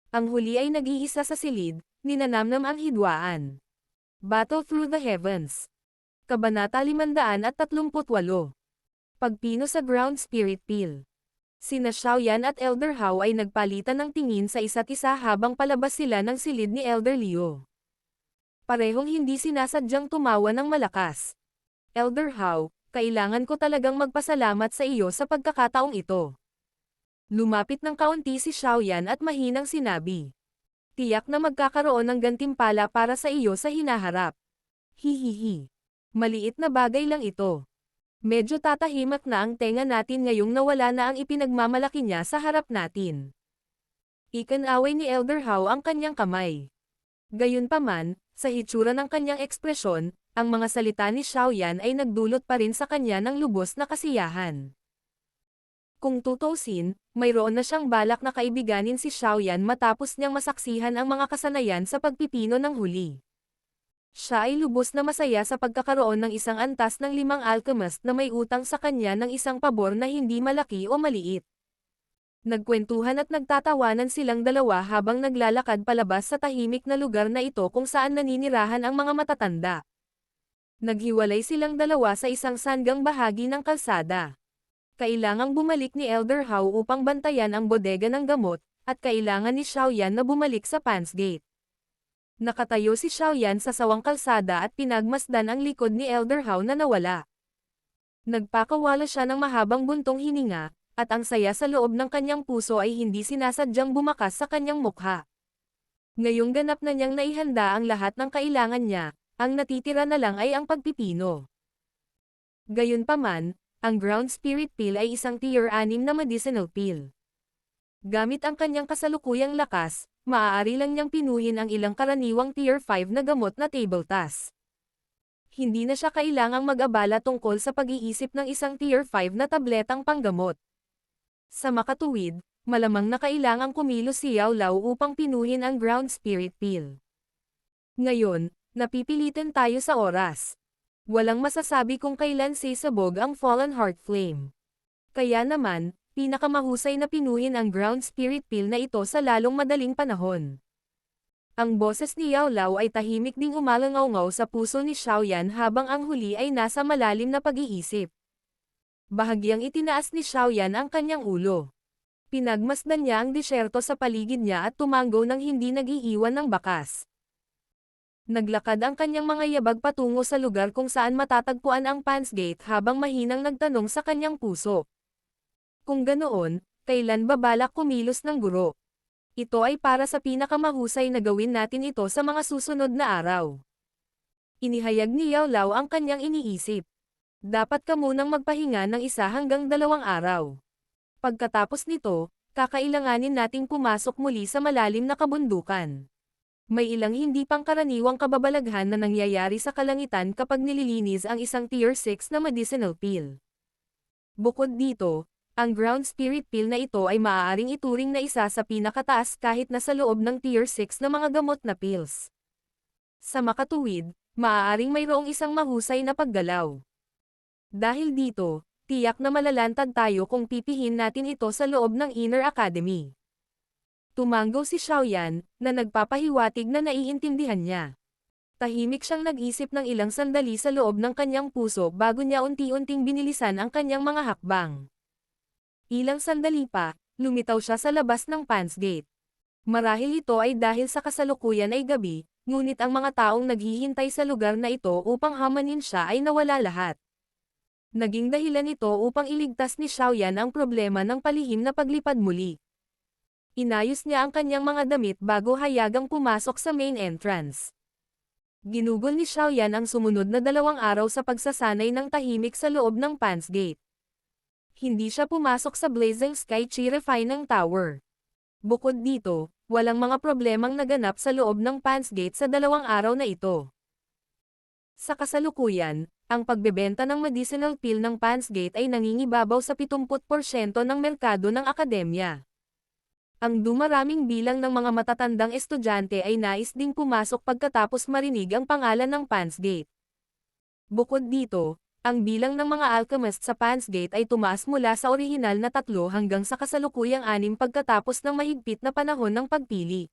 Ang huli ay nag-iisa sa silid, ninanamnam ang hidwaan. Battle Through the Heavens. Kabanata 538. Pagpino sa Ground Spirit Peel. Sina Xiaoyan at Elder Hao ay nagpalitan ng tingin sa isa't isa habang palabas sila ng silid ni Elder Liu. Parehong hindi sinasadyang tumawa ng malakas. Elder Hao, kailangan ko talagang magpasalamat sa iyo sa pagkakataong ito. Lumapit ng kaunti si Xiaoyan at mahinang sinabi. Tiyak na magkakaroon ng gantimpala para sa iyo sa hinaharap. Hihihi. Maliit na bagay lang ito. Medyo tatahimak na ang tenga natin ngayong nawala na ang ipinagmamalaki niya sa harap natin. Ikinaway ni Elder Hao ang kanyang kamay. Gayunpaman, sa hitsura ng kanyang ekspresyon, ang mga salita ni Xiaoyan ay nagdulot pa rin sa kanya ng lubos na kasiyahan. Kung tutuusin, mayroon na siyang balak na kaibiganin si Xiaoyan matapos niyang masaksihan ang mga kasanayan sa pagpipino ng huli. Siya ay lubos na masaya sa pagkakaroon ng isang antas ng 5 alchemist na may utang sa kanya ng isang pabor na hindi malaki o maliit. Nagkwentuhan at nagtatawanan silang dalawa habang naglalakad palabas sa tahimik na lugar na ito kung saan naninirahan ang mga matatanda. Naghiwalay silang dalawa sa isang sanggang bahagi ng kalsada. Kailangang bumalik ni Elder Hao upang bantayan ang bodega ng gamot, at kailangan ni Xiaoyan na bumalik sa Pans Gate. Nakatayo si Xiaoyan sa sawang kalsada at pinagmasdan ang likod ni Elder Hao na nawala. Nagpakawala siya ng mahabang buntong hininga, at ang saya sa loob ng kanyang puso ay hindi sinasadyang bumakas sa kanyang mukha. Ngayong ganap na niyang naihanda ang lahat ng kailangan niya, ang natitira na lang ay ang pagpipino. Gayunpaman, ang Ground Spirit Peel ay isang tier 6 na medicinal peel. Gamit ang kanyang kasalukuyang lakas, maaari lang niyang pinuhin ang ilang karaniwang tier 5 na gamot na table task. Hindi na siya kailangang mag-abala tungkol sa pag-iisip ng isang tier 5 na tabletang panggamot. Sa makatuwid, malamang na kailangang kumilos si Yao Lao upang pinuhin ang Ground Spirit Peel. Ngayon, napipilitan tayo sa oras. Walang masasabi kung kailan sisabog ang Fallen Heart Flame. Kaya naman, pinakamahusay na pinuhin ang Ground Spirit Peel na ito sa lalong madaling panahon. Ang boses ni Yao Lao ay tahimik ding umalangaw-ngaw sa puso ni Xiaoyan habang ang huli ay nasa malalim na pag-iisip. Bahagyang itinaas ni Xiaoyan ang kanyang ulo. Pinagmasdan niya ang disyerto sa paligid niya at tumanggo ng hindi nag-iiwan ng bakas. Naglakad ang kanyang mga yabag patungo sa lugar kung saan matatagpuan ang Pans Gate habang mahinang nagtanong sa kanyang puso. Kung ganoon, kailan ba balak kumilos ng guro? Ito ay para sa pinakamahusay na gawin natin ito sa mga susunod na araw. Inihayag ni Yao Lao ang kanyang iniisip. Dapat ka munang magpahinga ng 1 hanggang 2 araw. Pagkatapos nito, kakailanganin nating pumasok muli sa malalim na kabundukan. May ilang hindi pangkaraniwang kababalaghan na nangyayari sa kalangitan kapag nililinis ang isang tier 6 na medicinal peel. Bukod dito, ang Ground Spirit Peel na ito ay maaaring ituring na isa sa pinakataas kahit na sa loob ng tier 6 na mga gamot na pills. Sa makatuwid, maaaring mayroong isang mahusay na paggalaw. Dahil dito, tiyak na malalantad tayo kung pipihin natin ito sa loob ng Inner Academy. Tumanggo si Xiaoyan, na nagpapahiwatig na naiintindihan niya. Tahimik siyang nag-isip ng ilang sandali sa loob ng kanyang puso bago niya unti-unting binilisan ang kanyang mga hakbang. Ilang sandali pa, lumitaw siya sa labas ng Pans Gate. Marahil ito ay dahil sa kasalukuyan ay gabi, ngunit ang mga taong naghihintay sa lugar na ito upang hamanin siya ay nawala lahat. Naging dahilan ito upang iligtas ni Xiaoyan ang problema ng palihim na paglipad muli. Inayos niya ang kanyang mga damit bago hayagang pumasok sa main entrance. Ginugol ni Xiaoyan ang sumunod na 2 araw sa pagsasanay ng tahimik sa loob ng Pans Gate. Hindi siya pumasok sa Blazing Sky Chi-Refining Tower. Bukod dito, walang mga problemang naganap sa loob ng Pans Gate sa 2 araw na ito. Sa kasalukuyan, ang pagbebenta ng medicinal pill ng Pans Gate ay nangingibabaw sa 70% ng merkado ng akademya. Ang dumaraming bilang ng mga matatandang estudyante ay nais ding pumasok pagkatapos marinig ang pangalan ng Pans Gate. Bukod dito, Ang bilang ng mga alchemist sa Pansgate ay tumaas mula sa orihinal na 3 hanggang sa kasalukuyang 6 pagkatapos ng mahigpit na panahon ng pagpili.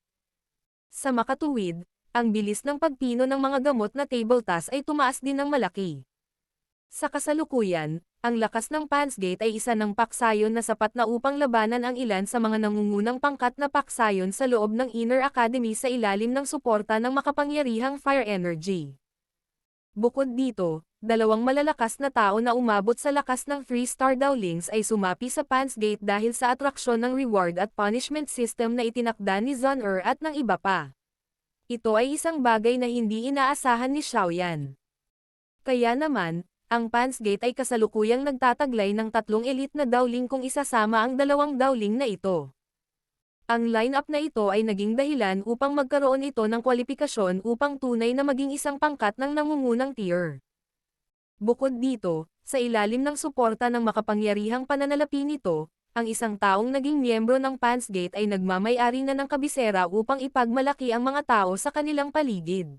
Sa makatuwid, ang bilis ng pagpino ng mga gamot na table task ay tumaas din ng malaki. Sa kasalukuyan, ang lakas ng Pansgate ay isa ng paksayon na sapat na upang labanan ang ilan sa mga nangungunang pangkat na paksayon sa loob ng Inner Academy sa ilalim ng suporta ng makapangyarihang fire energy. Bukod dito, 2 malalakas na tao na umabot sa lakas ng 3-star Dowlings ay sumapi sa Pansgate dahil sa atraksyon ng reward at punishment system na itinakda ni Zun-Er at ng iba pa. Ito ay isang bagay na hindi inaasahan ni Xiaoyan. Kaya naman, ang Pansgate ay kasalukuyang nagtataglay ng 3 elite na Dowling kung isasama ang 2 Dowling na ito. Ang lineup na ito ay naging dahilan upang magkaroon ito ng kwalipikasyon upang tunay na maging isang pangkat ng nangungunang tier. Bukod dito, sa ilalim ng suporta ng makapangyarihang pananalapi nito, ang isang taong naging miyembro ng Pansgate ay nagmamay-ari na ng kabisera upang ipagmalaki ang mga tao sa kanilang paligid.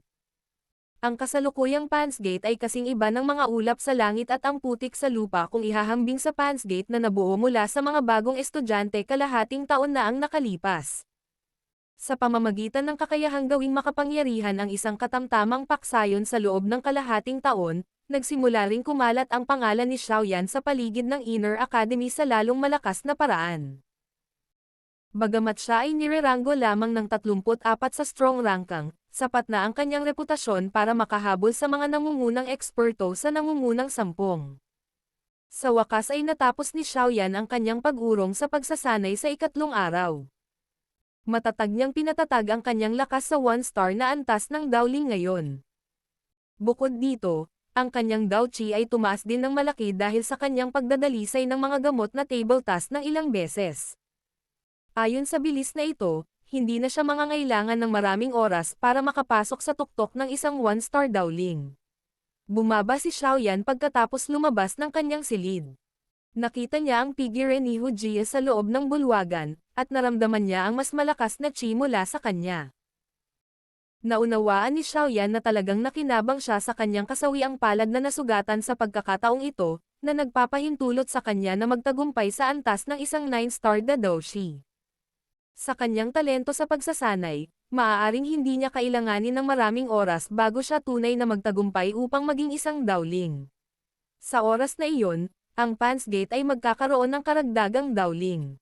Ang kasalukuyang Pansgate ay kasing iba ng mga ulap sa langit at ang putik sa lupa kung ihahambing sa Pansgate na nabuo mula sa mga bagong estudyante kalahating taon na ang nakalipas. Sa pamamagitan ng kakayahang gawing makapangyarihan ang isang katamtamang paksayon sa loob ng kalahating taon, nagsimula ring kumalat ang pangalan ni Xiaoyan sa paligid ng Inner Academy sa lalong malakas na paraan. Bagamat siya ay nireranggo lamang ng 34 sa strong ranking, sapat na ang kanyang reputasyon para makahabol sa mga nangungunang eksperto sa nangungunang 10. Sa wakas ay natapos ni Xiaoyan ang kanyang pag-urong sa pagsasanay sa 3 araw. Matatag niyang pinatatag ang kanyang lakas sa 1-star na antas ng Dowling ngayon. Bukod dito, ang kanyang Dao Qi ay tumaas din ng malaki dahil sa kanyang pagdadalisay ng mga gamot na table task ng ilang beses. Ayon sa bilis na ito, hindi na siya mangangailangan ng maraming oras para makapasok sa tuktok ng isang 1-star Dowling. Bumaba si Xiaoyan pagkatapos lumabas ng kanyang silid. Nakita niya ang figure ni Hu Jie sa loob ng bulwagan, at naramdaman niya ang mas malakas na chi mula sa kanya. Naunawaan ni Xiaoyan na talagang nakinabang siya sa kanyang kasawiang palad na nasugatan sa pagkakataong ito, na nagpapahintulot sa kanya na magtagumpay sa antas ng isang 9-star Dadoshi. Sa kanyang talento sa pagsasanay, maaaring hindi niya kailanganin ng maraming oras bago siya tunay na magtagumpay upang maging isang Dowling. Sa oras na iyon, ang Pansgate ay magkakaroon ng karagdagang Dowling.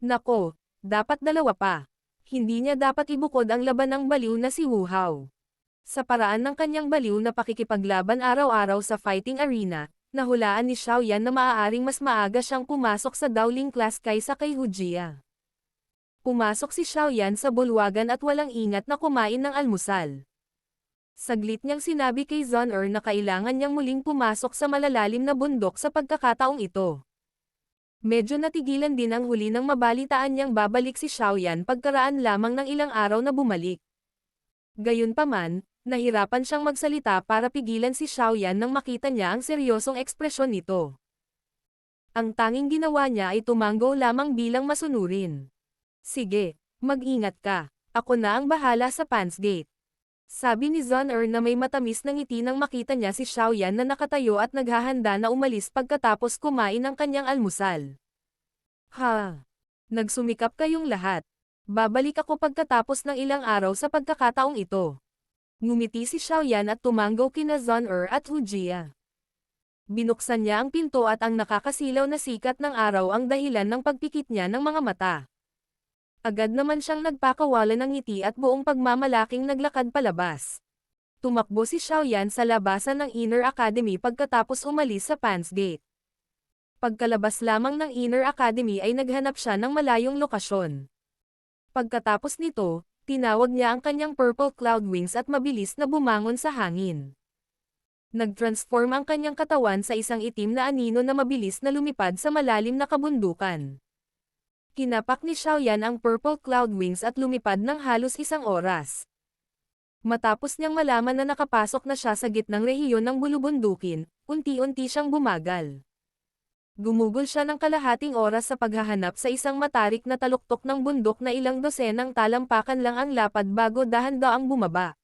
Nako, dapat 2 pa. Hindi niya dapat ibukod ang laban ng baliw na si Wu Hao. Sa paraan ng kanyang baliw na pakikipaglaban araw-araw sa fighting arena, nahulaan ni Xiaoyan na maaaring mas maaga siyang pumasok sa Dowling class kaysa kay Hu Jie. Pumasok si Xiaoyan sa bulwagan at walang ingat na kumain ng almusal. Saglit niyang sinabi kay Zun-Er na kailangan niyang muling pumasok sa malalalim na bundok sa pagkakataong ito. Medyo natigilan din ang huli nang mabalitaan niyang babalik si Xiaoyan pagkaraan lamang ng ilang araw na bumalik. Gayunpaman, nahirapan siyang magsalita para pigilan si Xiaoyan nang makita niya ang seryosong ekspresyon nito. Ang tanging ginawa niya ay tumanggo lamang bilang masunurin. Sige, mag-ingat ka. Ako na ang bahala sa Pansgate. Sabi ni Zun-Er na may matamis na ngiti nang makita niya si Xiaoyan na nakatayo at naghahanda na umalis pagkatapos kumain ng kanyang almusal. Ha! Nagsumikap kayong lahat. Babalik ako pagkatapos ng ilang araw sa pagkakataong ito. Ngumiti si Xiaoyan at tumanggo kina Zun-Er at Hu Jie. Binuksan niya ang pinto at ang nakakasilaw na sikat ng araw ang dahilan ng pagpikit niya ng mga mata. Agad naman siyang nagpakawala ng ngiti at buong pagmamalaking naglakad palabas. Tumakbo si Xiaoyan sa labasan ng Inner Academy pagkatapos umalis sa Pansgate. Pagkalabas lamang ng Inner Academy ay naghanap siya ng malayong lokasyon. Pagkatapos nito, tinawag niya ang kanyang Purple Cloud Wings at mabilis na bumangon sa hangin. Nag-transform ang kanyang katawan sa isang itim na anino na mabilis na lumipad sa malalim na kabundukan. Kinapak ni Xiaoyan ang Purple Cloud Wings at lumipad ng halos 1 oras. Matapos niyang malaman na nakapasok na siya sa gitnang rehiyon ng bulubundukin, unti-unti siyang bumagal. Gumugol siya ng kalahating oras sa paghahanap sa isang matarik na taluktok ng bundok na ilang dosenang talampakan lang ang lapad bago dahan-daang bumaba.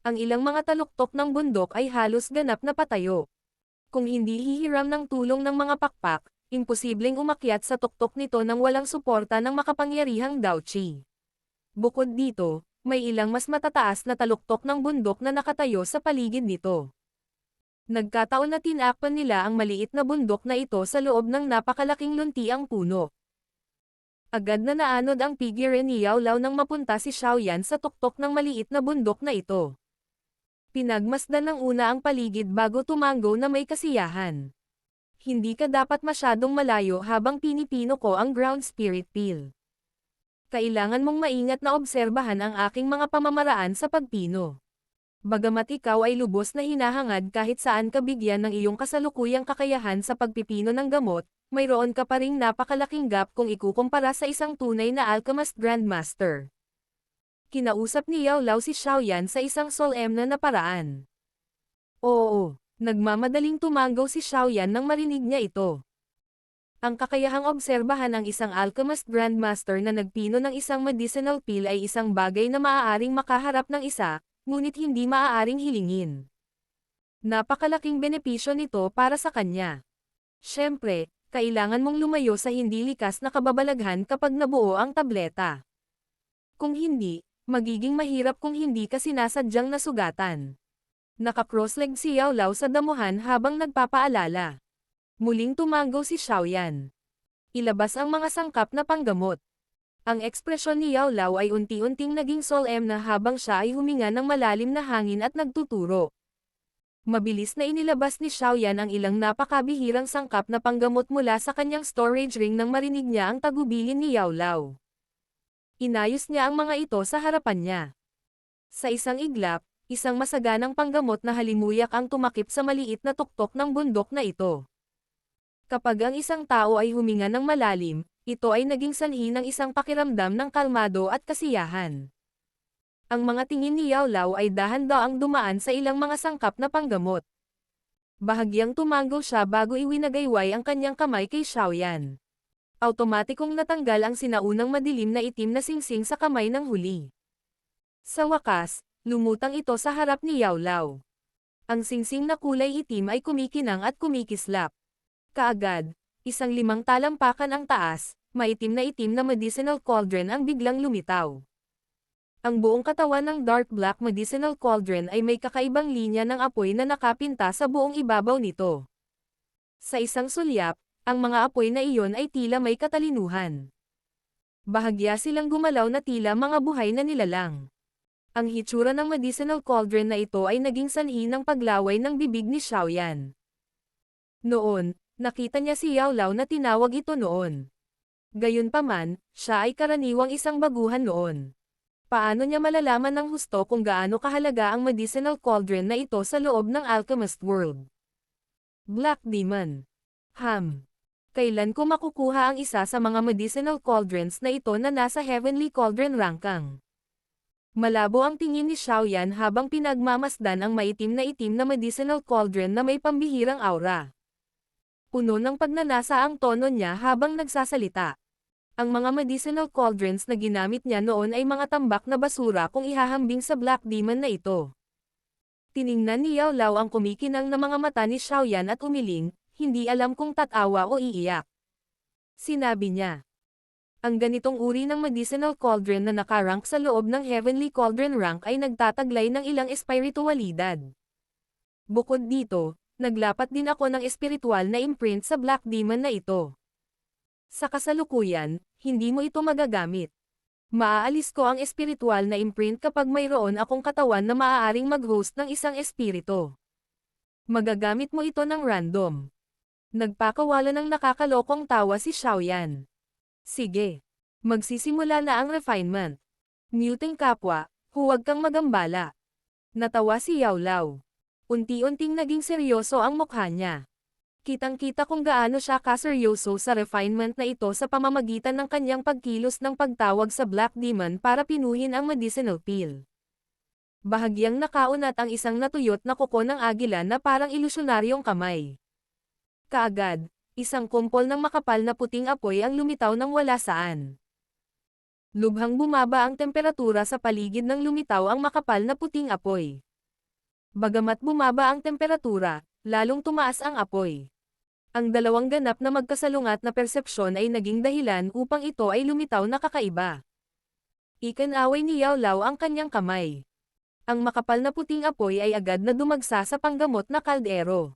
Ang ilang mga taluktok ng bundok ay halos ganap na patayo. Kung hindi hihiram ng tulong ng mga pakpak, imposibleng umakyat sa tuktok nito nang walang suporta ng makapangyarihang Daochi. Bukod dito, may ilang mas matataas na taluktok ng bundok na nakatayo sa paligid nito. Nagkataon na tinakpan nila ang maliit na bundok na ito sa loob ng napakalaking luntiang puno. Agad na naanod ang figure ni Yao Lao nang mapunta si Xiaoyan sa tuktok ng maliit na bundok na ito. Pinagmasdan ng una ang paligid bago tumango na may kasiyahan. Hindi ka dapat masyadong malayo habang pinipino ko ang ground spirit peel. Kailangan mong maingat na obserbahan ang aking mga pamamaraan sa pagpino. Bagamat ikaw ay lubos na hinahangad kahit saan ka bigyan ng iyong kasalukuyang kakayahan sa pagpipino ng gamot, mayroon ka pa ring napakalaking gap kung ikukumpara sa isang tunay na alchemist grandmaster. Kinausap ni Yao Lao si Xiaoyan sa isang solemn na paraan. Oo, nagmamadaling tumanggaw si Xiaoyan nang marinig niya ito. Ang kakayahang obserbahan ang isang alchemist grandmaster na nagpino ng isang medicinal pill ay isang bagay na maaaring makaharap ng isa, ngunit hindi maaaring hilingin. Napakalaking benepisyo nito para sa kanya. Siyempre, kailangan mong lumayo sa hindi likas na kababalaghan kapag nabuo ang tableta. Kung hindi, magiging mahirap kung hindi ka sinasadyang nasugatan. Naka-crossleg si Yao Lao sa damuhan habang nagpapaalala. Muling tumanggaw si Xiaoyan. Ilabas ang mga sangkap na panggamot. Ang ekspresyon ni Yao Lao ay unti-unting naging solemn na habang siya ay huminga ng malalim na hangin at nagtuturo. Mabilis na inilabas ni Xiaoyan ang ilang napakabihirang sangkap na panggamot mula sa kanyang storage ring nang marinig niya ang tagubilin ni Yao Lao. Inayos niya ang mga ito sa harapan niya. Sa isang iglap, isang masaganang panggamot na halimuyak ang tumakip sa maliit na tuktok ng bundok na ito. Kapag ang isang tao ay huminga ng malalim, ito ay naging sanhi ng isang pakiramdam ng kalmado at kasiyahan. Ang mga tingin ni Yao Lao ay dahan-daang dumaan sa ilang mga sangkap na panggamot. Bahagyang tumanggo siya bago iwinagayway ang kanyang kamay kay Xiaoyan. Automatikong natanggal ang sinaunang madilim na itim na singsing sa kamay ng huli. Sa wakas, lumutang ito sa harap ni Yao Lao. Ang singsing na kulay itim ay kumikinang at kumikislap. Kaagad, isang 5 talampakan ang taas, maitim na medicinal cauldron ang biglang lumitaw. Ang buong katawan ng dark black medicinal cauldron ay may kakaibang linya ng apoy na nakapinta sa buong ibabaw nito. Sa isang sulyap, ang mga apoy na iyon ay tila may katalinuhan. Bahagya silang gumalaw na tila mga buhay na nilalang. Ang hitsura ng medicinal cauldron na ito ay naging sanhi ng paglaway ng bibig ni Xiaoyan. Noon, nakita niya si Yao Lao na tinawag ito noon. Gayunpaman, siya ay karaniwang isang baguhan noon. Paano niya malalaman ng husto kung gaano kahalaga ang medicinal cauldron na ito sa loob ng alchemist world? Black Demon. Kailan ko makukuha ang isa sa mga medicinal cauldrons na ito na nasa Heavenly Cauldron Rankang? Malabo ang tingin ni Xiaoyan habang pinagmamasdan ang maitim na medicinal cauldron na may pambihirang aura. Puno ng pagnanasa ang tono niya habang nagsasalita. Ang mga medicinal cauldrons na ginamit niya noon ay mga tambak na basura kung ihahambing sa Black Demon na ito. Tiningnan ni Yao Lao ang kumikinang na mga mata ni Xiaoyan at umiling, hindi alam kung tatawa o iiyak. Sinabi niya. Ang ganitong uri ng medicinal cauldron na nakarank sa loob ng Heavenly Cauldron rank ay nagtataglay ng ilang espiritualidad. Bukod dito, naglapat din ako ng espiritual na imprint sa Black Demon na ito. Sa kasalukuyan, hindi mo ito magagamit. Maaalis ko ang espiritual na imprint kapag mayroon akong katawan na maaaring mag-host ng isang espiritu. Magagamit mo ito ng random. Nagpakawala ng nakakalokong tawa si Xiaoyan. Sige. Magsisimula na ang refinement. Muting kapwa, huwag kang magambala. Natawa si Yao Lao. Unti-unting naging seryoso ang mukha niya. Kitang-kita kung gaano siya kaseryoso sa refinement na ito sa pamamagitan ng kanyang pagkilos ng pagtawag sa Black Demon para pinuhin ang medicinal pill. Bahagyang nakaunat ang isang natuyot na kuko ng agila na parang ilusyonaryong kamay. Kaagad, isang kumpol ng makapal na puting apoy ang lumitaw ng wala saan. Lubhang bumaba ang temperatura sa paligid ng lumitaw ang makapal na puting apoy. Bagamat bumaba ang temperatura, lalong tumaas ang apoy. Ang dalawang ganap na magkasalungat na persepsyon ay naging dahilan upang ito ay lumitaw na kakaiba. Ikinaway ni Yao Lao ang kanyang kamay. Ang makapal na puting apoy ay agad na dumagsa sa panggamot na kaldero.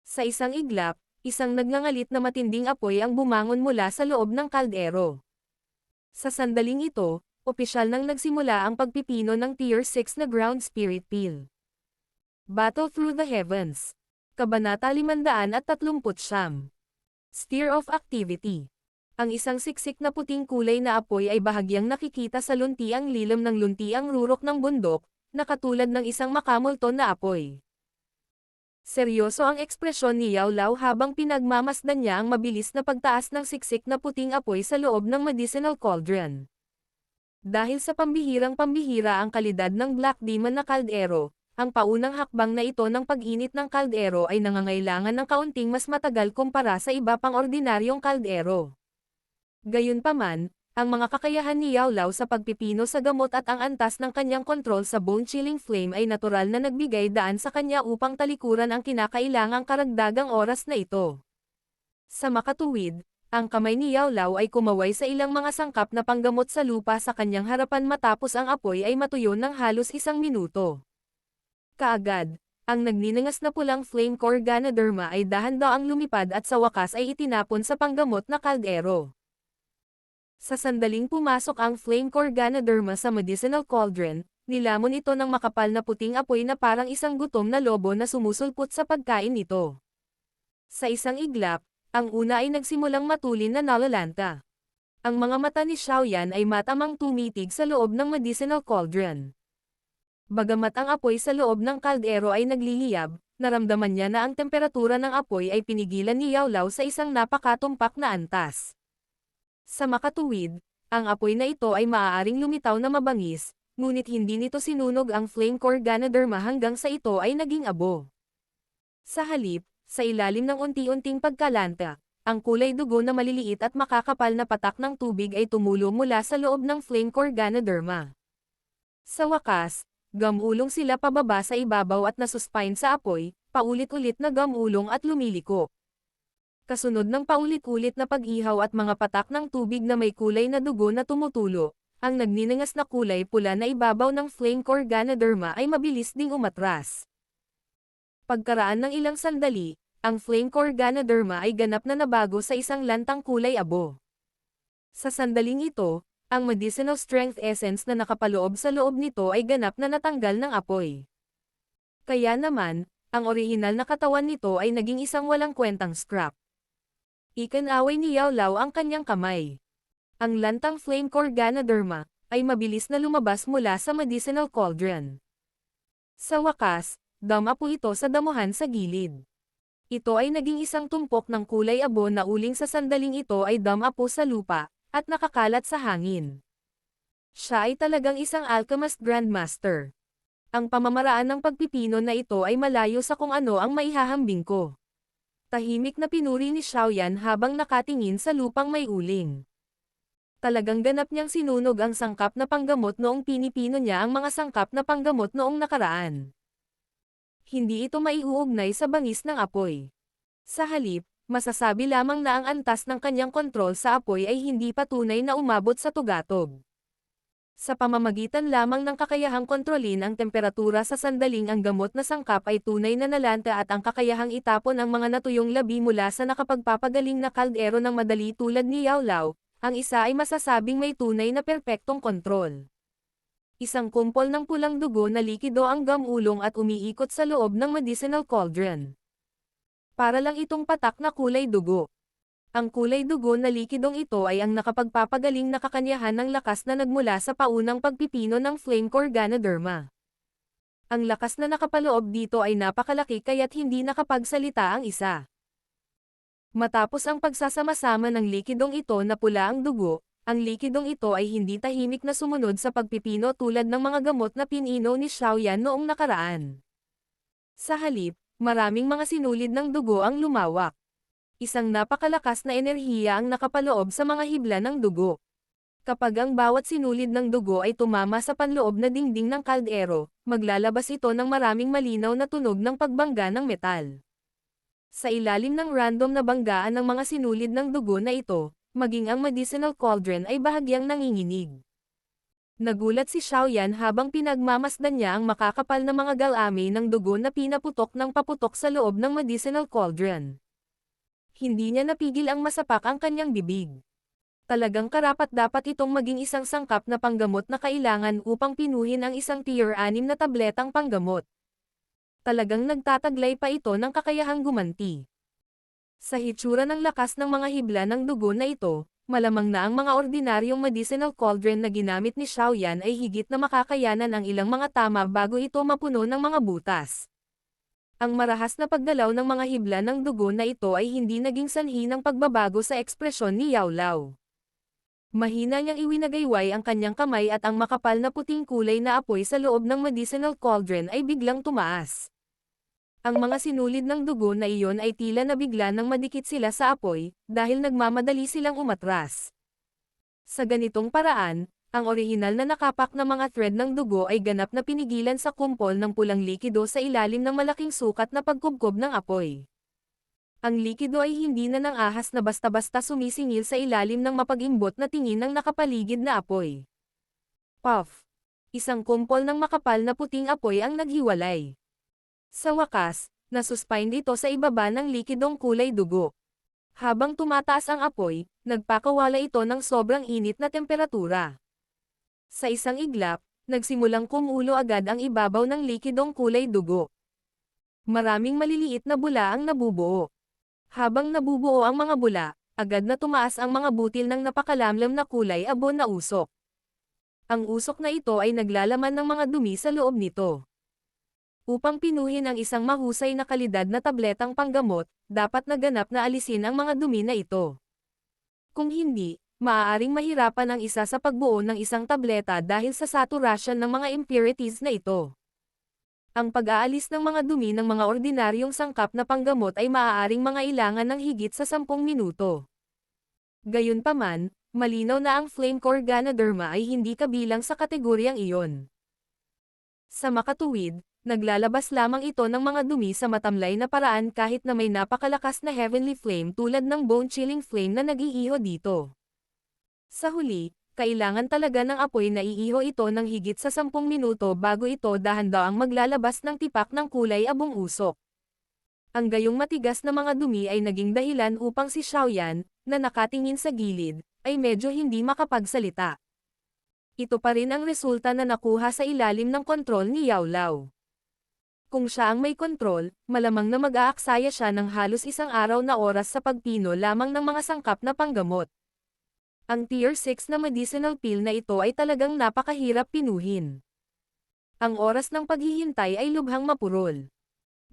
Sa isang iglap, isang nagngangalit na matinding apoy ang bumangon mula sa loob ng kaldero. Sa sandaling ito, opisyal nang nagsimula ang pagpipino ng Tier 6 na Ground Spirit Peel. Battle Through the Heavens. Kabanata 539. Sphere of Activity. Ang isang siksik na puting kulay na apoy ay bahagyang nakikita sa luntiang lilim ng luntiang rurok ng bundok, na katulad ng isang makamulton na apoy. Seryoso ang ekspresyon ni Yao Lao habang pinagmamasdan niya ang mabilis na pagtaas ng siksik na puting apoy sa loob ng medicinal cauldron. Dahil sa pambihirang-pambihira ang kalidad ng Black Demon na kaldero, ang paunang hakbang na ito ng pag-init ng kaldero ay nangangailangan ng kaunting mas matagal kumpara sa iba pang ordinaryong kaldero. Gayunpaman, ang mga kakayahan ni Yao Lao sa pagpipino sa gamot at ang antas ng kanyang kontrol sa bone-chilling flame ay natural na nagbigay daan sa kanya upang talikuran ang kinakailangang karagdagang oras na ito. Sa makatuwid, ang kamay ni Yao Lao ay kumaway sa ilang mga sangkap na panggamot sa lupa sa kanyang harapan matapos ang apoy ay matuyo ng halos 1 minuto. Kaagad, ang nagninangas na pulang flame core Ganoderma ay dahan-daang lumipad at sa wakas ay itinapon sa panggamot na kaldero. Sa sandaling pumasok ang flame core Ganoderma sa medicinal cauldron, nilamon ito ng makapal na puting apoy na parang isang gutom na lobo na sumusulpot sa pagkain nito. Sa isang iglap, ang una ay nagsimulang matulin na nalalanta. Ang mga mata ni Xiaoyan ay matamang tumitig sa loob ng medicinal cauldron. Bagamat ang apoy sa loob ng kaldero ay nagliliyab, naramdaman niya na ang temperatura ng apoy ay pinigilan ni Yao Lao sa isang napakatumpak na antas. Sa makatuwid, ang apoy na ito ay maaaring lumitaw na mabangis, ngunit hindi nito sinunog ang flame core Ganoderma hanggang sa ito ay naging abo. Sa halip, sa ilalim ng unti-unting pagkalanta, ang kulay dugo na maliliit at makakapal na patak ng tubig ay tumulo mula sa loob ng flame core Ganoderma. Sa wakas, gamulong sila pababa sa ibabaw at nasuspine sa apoy, paulit-ulit na gamulong at lumiliko. Kasunod ng paulit-ulit na pag-ihaw at mga patak ng tubig na may kulay na dugo na tumutulo, ang nagninangas na kulay pula na ibabaw ng flame core Ganoderma ay mabilis ding umatras. Pagkaraan ng ilang sandali, ang flame core Ganoderma ay ganap na nabago sa isang lantang kulay abo. Sa sandaling ito, ang medicinal strength essence na nakapaloob sa loob nito ay ganap na natanggal ng apoy. Kaya naman, ang orihinal na katawan nito ay naging isang walang kwentang scrap. Ikinaway ni Yao Lao ang kanyang kamay. Ang lantang flame core Ganoderma ay mabilis na lumabas mula sa medicinal cauldron. Sa wakas, damapo ito sa damuhan sa gilid. Ito ay naging isang tumpok ng kulay abo na uling sa sandaling ito ay damapo sa lupa, at nakakalat sa hangin. Siya ay talagang isang alchemist grandmaster. Ang pamamaraan ng pagpipino na ito ay malayo sa kung ano ang maihahambing ko. Tahimik na pinuri ni Xiaoyan habang nakatingin sa lupang may uling. Talagang ganap niyang sinunog ang sangkap na panggamot noong pinipino niya ang mga sangkap na panggamot noong nakaraan. Hindi ito maiuugnay sa bangis ng apoy. Sa halip, masasabi lamang na ang antas ng kanyang kontrol sa apoy ay hindi patunay na umabot sa tugatog. Sa pamamagitan lamang ng kakayahang kontrolin ang temperatura sa sandaling ang gamot na sangkap ay tunay na nalanta at ang kakayahang itapon ang mga natuyong labi mula sa nakapagpapagaling na kaldero ng madali tulad ni Yao Lao, ang isa ay masasabing may tunay na perpektong kontrol. Isang kumpol ng pulang dugo na likido ang gamulong at umiikot sa loob ng medicinal cauldron. Para lang itong patak na kulay dugo. Ang kulay dugo na likidong ito ay ang nakapagpapagaling na kakanyahan ng lakas na nagmula sa paunang pagpipino ng flame core Ganoderma. Ang lakas na nakapaloob dito ay napakalaki kaya't hindi nakapagsalita ang isa. Matapos ang pagsasama-sama ng likidong ito na pula ang dugo, ang likidong ito ay hindi tahimik na sumunod sa pagpipino tulad ng mga gamot na pinino ni Xiaoyan noong nakaraan. Sa halip, maraming mga sinulid ng dugo ang lumawak. Isang napakalakas na enerhiya ang nakapaloob sa mga hibla ng dugo. Kapag ang bawat sinulid ng dugo ay tumama sa panloob na dingding ng kaldero, maglalabas ito ng maraming malinaw na tunog ng pagbangga ng metal. Sa ilalim ng random na banggaan ng mga sinulid ng dugo na ito, maging ang medicinal cauldron ay bahagyang nanginginig. Nagulat si Xiaoyan habang pinagmamasdan niya ang makakapal na mga galami ng dugo na pinaputok ng paputok sa loob ng medicinal cauldron. Hindi niya napigil ang masapak ang kanyang bibig. Talagang karapat-dapat itong maging isang sangkap na panggamot na kailangan upang pinuhin ang isang tier 6 na tabletang panggamot. Talagang nagtataglay pa ito ng kakayahang gumanti. Sa hitsura ng lakas ng mga hibla ng dugo na ito, malamang na ang mga ordinaryong medicinal cauldron na ginamit ni Xiaoyan ay higit na makakayanan ang ilang mga tama bago ito mapuno ng mga butas. Ang marahas na pagdalaw ng mga hibla ng dugo na ito ay hindi naging sanhi ng pagbabago sa ekspresyon ni Yao Lao. Mahina niyang iwinagayway ang kanyang kamay at ang makapal na puting kulay na apoy sa loob ng medicinal cauldron ay biglang tumaas. Ang mga sinulid ng dugo na iyon ay tila nabigla nang madikit sila sa apoy, dahil nagmamadali silang umatras. Sa ganitong paraan, ang orihinal na nakapak na mga thread ng dugo ay ganap na pinigilan sa kumpol ng pulang likido sa ilalim ng malaking sukat na pagkubkob ng apoy. Ang likido ay hindi na nang ahas na basta-basta sumisingil sa ilalim ng mapag-imbot na tingin ng nakapaligid na apoy. Puff! Isang kumpol ng makapal na puting apoy ang naghiwalay. Sa wakas, nasuspine ito sa ibaba ng likidong kulay dugo. Habang tumataas ang apoy, nagpakawala ito ng sobrang init na temperatura. Sa isang iglap, nagsimulang kumulo agad ang ibabaw ng likidong kulay dugo. Maraming maliliit na bula ang nabubuo. Habang nabubuo ang mga bula, agad na tumaas ang mga butil ng napakalamlam na kulay abo na usok. Ang usok na ito ay naglalaman ng mga dumi sa loob nito. Upang pinuhin ang isang mahusay na kalidad na tabletang panggamot, dapat naganap na alisin ang mga dumi na ito. Kung hindi, maaaring mahirapan ang isa sa pagbuo ng isang tableta dahil sa saturation ng mga impurities na ito. Ang pag-aalis ng mga dumi ng mga ordinaryong sangkap na panggamot ay maaaring mangailangan ng higit sa 10 minuto. Gayunpaman, malinaw na ang flame core Ganoderma ay hindi kabilang sa kategoryang iyon. Sa makatuwid, naglalabas lamang ito ng mga dumi sa matamlay na paraan kahit na may napakalakas na heavenly flame tulad ng bone-chilling flame na nag-iiho dito. Sa huli, kailangan talaga ng apoy na iiho ito ng higit sa 10 minuto bago ito dahan-daang maglalabas ng tipak ng kulay abong usok. Ang gayong matigas na mga dumi ay naging dahilan upang si Xiaoyan, na nakatingin sa gilid, ay medyo hindi makapagsalita. Ito pa rin ang resulta na nakuha sa ilalim ng kontrol ni Yao Lao. Kung siya ang may kontrol, malamang na mag-aaksaya siya ng halos isang araw na oras sa pagpino lamang ng mga sangkap na panggamot. Ang Tier 6 na medicinal pill na ito ay talagang napakahirap pinuhin. Ang oras ng paghihintay ay lubhang mapurol.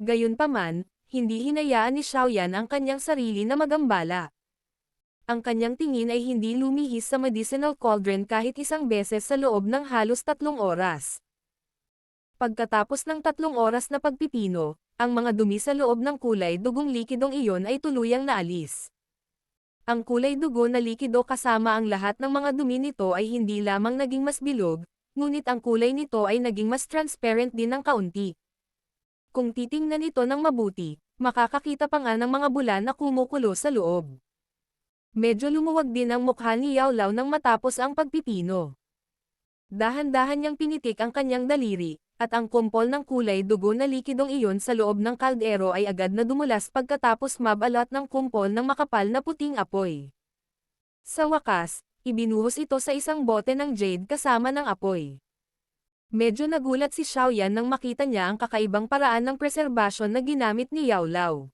Gayunpaman, hindi hinayaan ni Xiaoyan ang kanyang sarili na magambala. Ang kanyang tingin ay hindi lumihis sa medicinal cauldron kahit isang beses sa loob ng halos 3 oras. Pagkatapos ng 3 oras na pagpipino, ang mga dumi sa loob ng kulay dugong likidong iyon ay tuluyang naalis. Ang kulay dugo na likido kasama ang lahat ng mga dumi nito ay hindi lamang naging mas bilog, ngunit ang kulay nito ay naging mas transparent din ng kaunti. Kung titingnan ito ng mabuti, makakakita pa nga ng mga bula na kumukulo sa loob. Medyo lumuwag din ang mukha ni Yao Lao nang matapos ang pagpipino. Dahan-dahan niyang pinitik ang kanyang daliri, at ang kumpol ng kulay dugo na likidong iyon sa loob ng kaldero ay agad na dumulas pagkatapos mabalot ng kumpol ng makapal na puting apoy. Sa wakas, ibinuhos ito sa isang bote ng jade kasama ng apoy. Medyo nagulat si Xiaoyan nang makita niya ang kakaibang paraan ng preserbasyon na ginamit ni Yao Lao.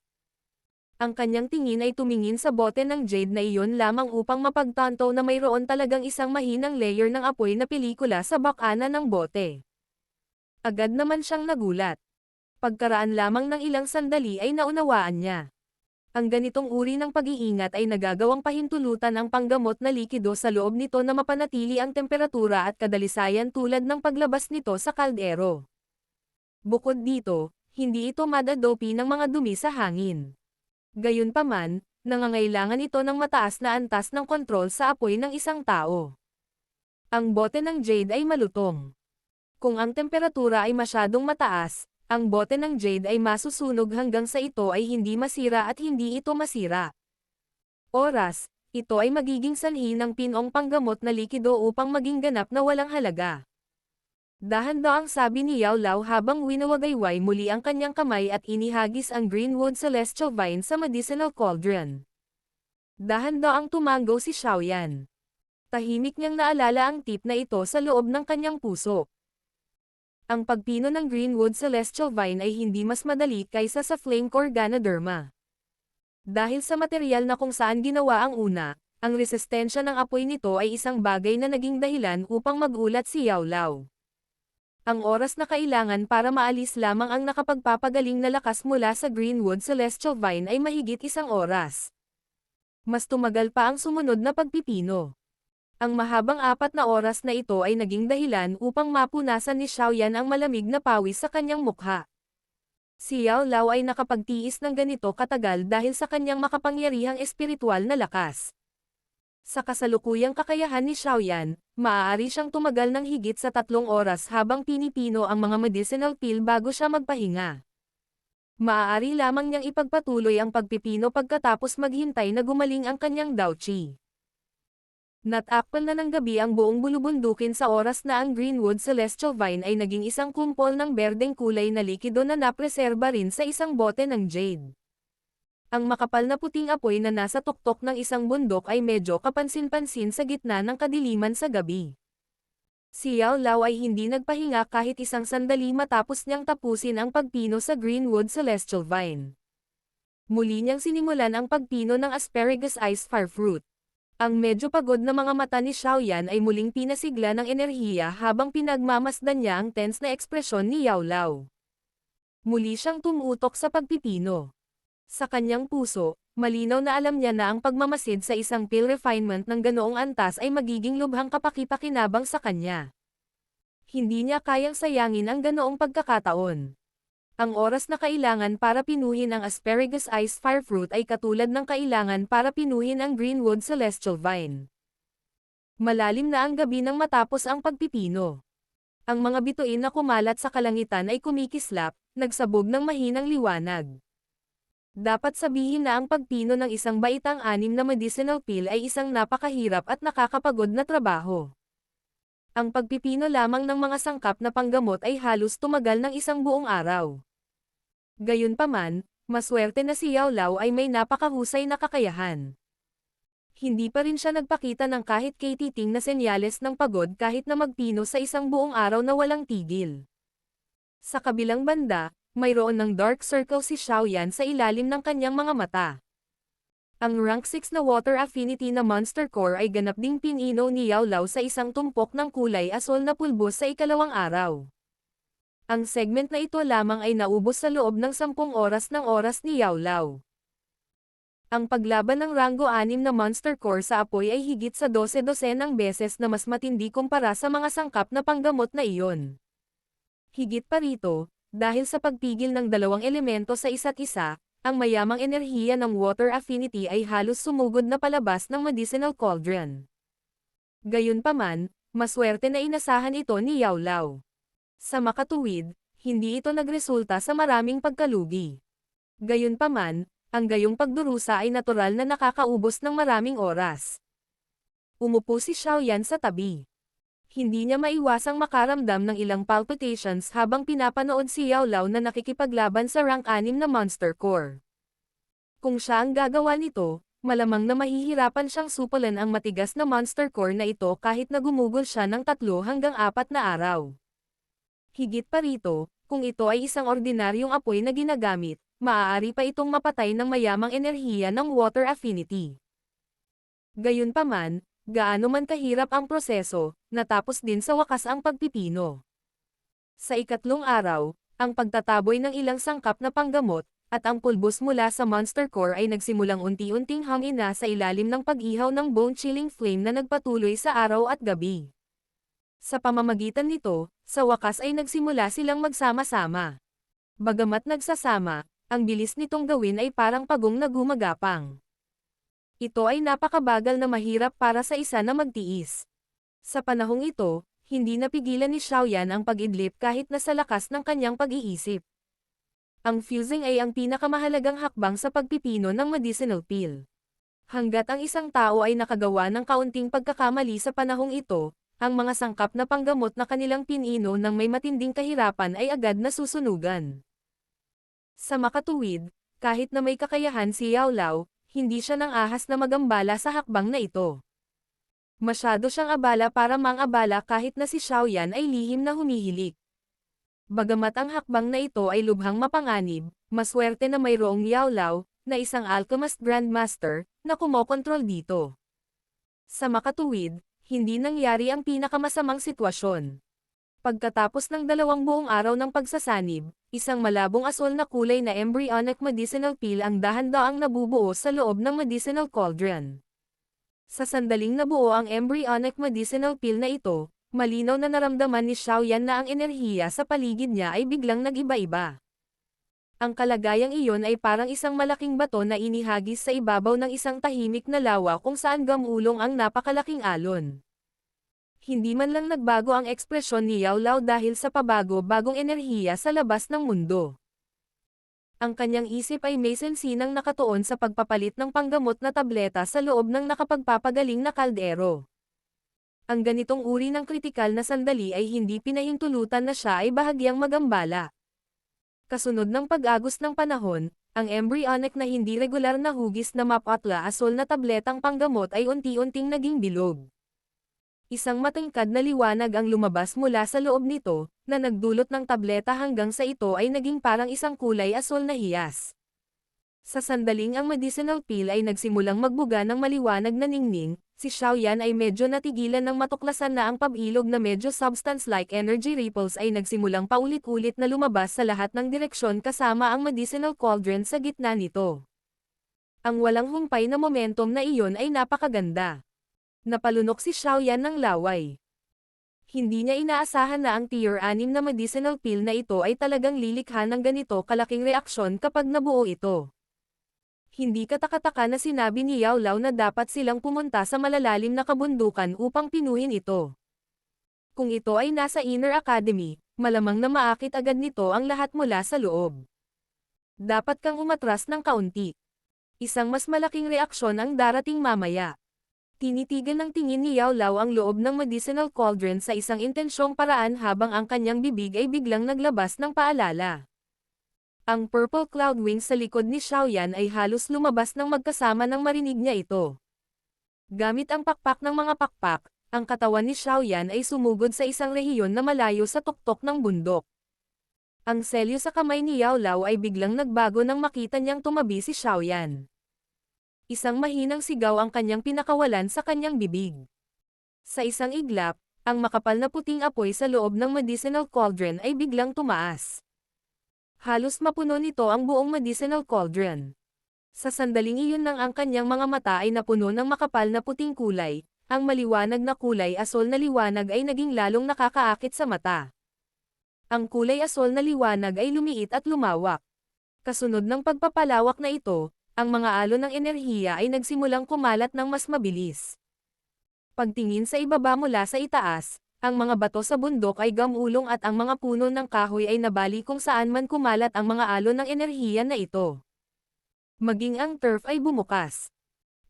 Ang kanyang tingin ay tumingin sa bote ng jade na iyon lamang upang mapagtanto na mayroon talagang isang mahinang layer ng apoy na pelikula sa bakana ng bote. Agad naman siyang nagulat. Pagkaraan lamang ng ilang sandali ay naunawaan niya. Ang ganitong uri ng pag-iingat ay nagagawang pahintulutan ang panggamot na likido sa loob nito na mapanatili ang temperatura at kadalisayan tulad ng paglabas nito sa kaldero. Bukod dito, hindi ito madadopi ng mga dumi sa hangin. Gayunpaman, nangangailangan ito ng mataas na antas ng kontrol sa apoy ng isang tao. Ang bote ng jade ay malutong. Kung ang temperatura ay masyadong mataas, ang bote ng jade ay masusunog hanggang sa ito ay hindi masira at hindi ito masira. Oras, ito ay magiging sanhi ng pinong panggamot na likido upang maging ganap na walang halaga. Dahan-daang sabi ni Yao Lao habang winawagayway muli ang kanyang kamay at inihagis ang Greenwood Celestial Vine sa medicinal cauldron. Dahan-daang tumango si Xiaoyan. Tahimik niyang naalala ang tip na ito sa loob ng kanyang puso. Ang pagpino ng Greenwood Celestial Vine ay hindi mas madali kaysa sa Flamecore Ganoderma. Dahil sa material na kung saan ginawa ang una, ang resistensya ng apoy nito ay isang bagay na naging dahilan upang magulat si Yao Lao. Ang oras na kailangan para maalis lamang ang nakapagpapagaling na lakas mula sa Greenwood Celestial Vine ay mahigit 1 oras. Mas tumagal pa ang sumunod na pagpipino. Ang mahabang 4 na oras na ito ay naging dahilan upang mapunasan ni Xiaoyan ang malamig na pawis sa kanyang mukha. Si Yao Lao ay nakapagtiis ng ganito katagal dahil sa kanyang makapangyarihang espiritual na lakas. Sa kasalukuyang kakayahan ni Xiaoyan, maaari siyang tumagal ng higit sa 3 oras habang pinipino ang mga medicinal pill bago siya magpahinga. Maaari lamang niyang ipagpatuloy ang pagpipino pagkatapos maghintay na gumaling ang kanyang Daoqi. Natakpan na ng gabi ang buong bulubundukin sa oras na ang Greenwood Celestial Vine ay naging isang kumpol ng berdeng kulay na likido na napreserba rin sa isang bote ng jade. Ang makapal na puting apoy na nasa tuktok ng isang bundok ay medyo kapansin-pansin sa gitna ng kadiliman sa gabi. Si Yao Lao ay hindi nagpahinga kahit isang sandali matapos niyang tapusin ang pagpino sa Greenwood Celestial Vine. Muli niyang sinimulan ang pagpino ng Asparagus Ice Fire Fruit. Ang medyo pagod na mga mata ni Xiaoyan ay muling pinasigla ng enerhiya habang pinagmamasdan niya ang tense na ekspresyon ni Yao Lao. Muli siyang tumutok sa pagpipino. Sa kanyang puso, malinaw na alam niya na ang pagmamasid sa isang pill refinement ng ganoong antas ay magiging lubhang kapaki-pakinabang sa kanya. Hindi niya kayang sayangin ang ganoong pagkakataon. Ang oras na kailangan para pinuhin ang Asparagus Ice Fire Fruit ay katulad ng kailangan para pinuhin ang Greenwood Celestial Vine. Malalim na ang gabi nang matapos ang pagpipino. Ang mga bituin na kumalat sa kalangitan ay kumikislap, nagsabog ng mahinang liwanag. Dapat sabihin na ang pagpino ng isang baitang 6 na medicinal pill ay isang napakahirap at nakakapagod na trabaho. Ang pagpipino lamang ng mga sangkap na panggamot ay halos tumagal ng isang buong araw. Gayunpaman, maswerte na si Yao Lao ay may napakahusay na kakayahan. Hindi pa rin siya nagpakita ng kahit katiting na senyales ng pagod kahit na magpino sa isang buong araw na walang tigil. Sa kabilang banda, mayroon ng dark circle si Xiaoyan sa ilalim ng kanyang mga mata. Ang rank 6 na water affinity na monster core ay ganap ding pinino ni Yao Lao sa isang tumpok ng kulay asol na pulbos sa ikalawang araw. Ang segment na ito lamang ay naubos sa loob ng 10 oras ng oras ni Yao Lao. Ang paglaban ng rango 6 na monster core sa apoy ay higit sa 12-dosenang beses na mas matindi kumpara sa mga sangkap na panggamot na iyon. Higit pa rito, dahil sa pagpigil ng dalawang elemento sa isa't isa, ang mayamang enerhiya ng water affinity ay halos sumugod na palabas ng medicinal cauldron. Gayunpaman, maswerte na inasahan ito ni Yao Lao. Sa makatuwid, hindi ito nagresulta sa maraming pagkalugi. Gayunpaman, ang gayong pagdurusa ay natural na nakakaubos ng maraming oras. Umupo si Xiaoyan sa tabi. Hindi niya maiwasang makaramdam ng ilang palpitations habang pinapanood si Yao Lao na nakikipaglaban sa rank 6 na monster core. Kung siya ang gagawa nito, malamang na mahihirapan siyang supalan ang matigas na monster core na ito kahit na gumugol siya ng 3 hanggang 4 na araw. Higit pa rito, kung ito ay isang ordinaryong apoy na ginagamit, maaari pa itong mapatay ng mayamang enerhiya ng water affinity. Gayunpaman, gaano man kahirap ang proseso, natapos din sa wakas ang pagpipino. Sa ikatlong araw, ang pagtataboy ng ilang sangkap na panggamot, at ang pulbos mula sa monster core ay nagsimulang unti-unting hangina sa ilalim ng pag-ihaw ng bone-chilling flame na nagpatuloy sa araw at gabi. Sa pamamagitan nito, sa wakas ay nagsimula silang magsama-sama. Bagamat nagsasama, ang bilis nitong gawin ay parang pagong na gumagapang. Ito ay napakabagal na mahirap para sa isa na magtiis. Sa panahong ito, hindi napigilan ni Xiaoyan ang pag-idlip kahit na sa lakas ng kanyang pag-iisip. Ang fusing ay ang pinakamahalagang hakbang sa pagpipino ng medicinal pill. Hanggat ang isang tao ay nakagawa ng kaunting pagkakamali sa panahong ito, ang mga sangkap na panggamot na kanilang pinino ng may matinding kahirapan ay agad na susunugan. Sa makatuwid, kahit na may kakayahan si Yao Lao, hindi siya nang ahas na magambala sa hakbang na ito. Masyado siyang abala para mang-abala kahit na si Xiaoyan ay lihim na humihilik. Bagamat ang hakbang na ito ay lubhang mapanganib, maswerte na mayroong Yao Lao, na isang alchemist grandmaster, na kumokontrol dito. Sa makatuwid, hindi nangyari ang pinakamasamang sitwasyon. Pagkatapos ng 2 buong araw ng pagsasanib, isang malabong asol na kulay na embryonic medicinal pill ang dahan-daang nabubuo sa loob ng medicinal cauldron. Sa sandaling nabuo ang embryonic medicinal pill na ito, malinaw na naramdaman ni Xiaoyan na ang enerhiya sa paligid niya ay biglang nag-iba-iba. Ang kalagayang iyon ay parang isang malaking bato na inihagis sa ibabaw ng isang tahimik na lawa kung saan gamulong ang napakalaking alon. Hindi man lang nagbago ang ekspresyon ni Yao Lao dahil sa pabago-bagong enerhiya sa labas ng mundo. Ang kanyang isip ay may sensinang nakatuon sa pagpapalit ng panggamot na tableta sa loob ng nakapagpapagaling na kaldero. Ang ganitong uri ng kritikal na sandali ay hindi pinahintulutan na siya ay bahagyang magambala. Kasunod ng pag-agos ng panahon, ang embryonic na hindi regular na hugis na mapatla asol na tabletang panggamot ay unti-unting naging bilog. Isang matingkad na liwanag ang lumabas mula sa loob nito, na nagdulot ng tableta hanggang sa ito ay naging parang isang kulay asol na hiyas. Sa sandaling ang medicinal pill ay nagsimulang magbuga ng maliwanag na ningning, si Xiaoyan ay medyo natigilan ng matuklasan na ang pabilog na medyo substance-like energy ripples ay nagsimulang paulit-ulit na lumabas sa lahat ng direksyon kasama ang medicinal cauldron sa gitna nito. Ang walang humpay na momentum na iyon ay napakaganda. Napalunok si Xiaoyan ng laway. Hindi niya inaasahan na ang tier 6 na medicinal pill na ito ay talagang lilikha ng ganito kalaking reaksyon kapag nabuo ito. Hindi katakataka na sinabi ni Yao Lao na dapat silang pumunta sa malalalim na kabundukan upang pinuhin ito. Kung ito ay nasa Inner Academy, malamang na maakit agad nito ang lahat mula sa loob. Dapat kang umatras ng kaunti. Isang mas malaking reaksyon ang darating mamaya. Tinitigan ng tingin ni Yao Lao ang loob ng medicinal cauldron sa isang intensyong paraan habang ang kanyang bibig ay biglang naglabas ng paalala. Ang purple cloud wings sa likod ni Xiaoyan ay halos lumabas ng magkasama nang marinig niya ito. Gamit ang pakpak ng mga pakpak, ang katawan ni Xiaoyan ay sumugod sa isang rehiyon na malayo sa tuktok ng bundok. Ang selyo sa kamay ni Yao Lao ay biglang nagbago nang makita niyang tumabi si Xiaoyan. Isang mahinang sigaw ang kanyang pinakawalan sa kanyang bibig. Sa isang iglap, ang makapal na puting apoy sa loob ng medicinal cauldron ay biglang tumaas. Halos mapuno nito ang buong medicinal cauldron. Sa sandaling iyon nang ang kanyang mga mata ay napuno ng makapal na puting kulay, ang maliwanag na kulay asol na liwanag ay naging lalong nakakaakit sa mata. Ang kulay asol na liwanag ay lumiit at lumawak. Kasunod ng pagpapalawak na ito, ang mga alon ng enerhiya ay nagsimulang kumalat ng mas mabilis. Pagtingin sa ibaba mula sa itaas, ang mga bato sa bundok ay gamulong at ang mga puno ng kahoy ay nabali kung saan man kumalat ang mga alon ng enerhiya na ito. Maging ang turf ay bumukas.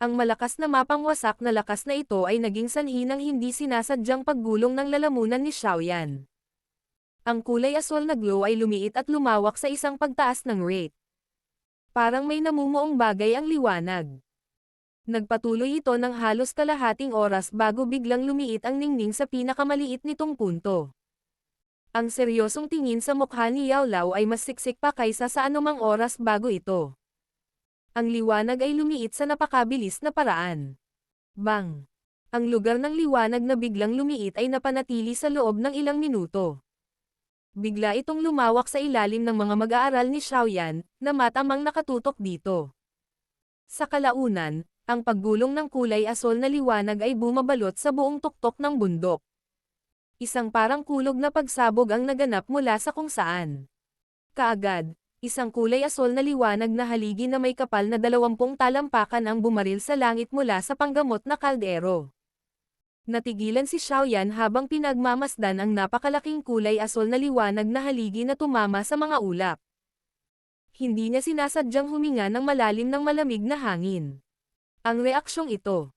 Ang malakas na mapangwasak na lakas na ito ay naging sanhi ng hindi sinasadyang paggulong ng lalamunan ni Xiaoyan. Ang kulay asol na glow ay lumiit at lumawak sa isang pagtaas ng rate. Parang may namumuong bagay ang liwanag. Nagpatuloy ito ng halos kalahating oras bago biglang lumiit ang ningning sa pinakamaliit nitong punto. Ang seryosong tingin sa mukha ni Yao Lao ay mas siksik pa kaysa sa anumang oras bago ito. Ang liwanag ay lumiit sa napakabilis na paraan. Bang! Ang lugar ng liwanag na biglang lumiit ay napanatili sa loob ng ilang minuto. Bigla itong lumawak sa ilalim ng mga mag-aaral ni Xiaoyan, na matamang nakatutok dito. Sa kalaunan, ang paggulong ng kulay asol na liwanag ay bumabalot sa buong tuktok ng bundok. Isang parang kulog na pagsabog ang naganap mula sa kung saan. Kaagad, isang kulay asol na liwanag na haligi na may kapal na 20 talampakan ang bumaril sa langit mula sa panggamot na kaldero. Natigilan si Xiaoyan habang pinagmamasdan ang napakalaking kulay asol na liwanag na haligi na tumama sa mga ulap. Hindi niya sinasadyang huminga ng malalim ng malamig na hangin. Ang reaksyong ito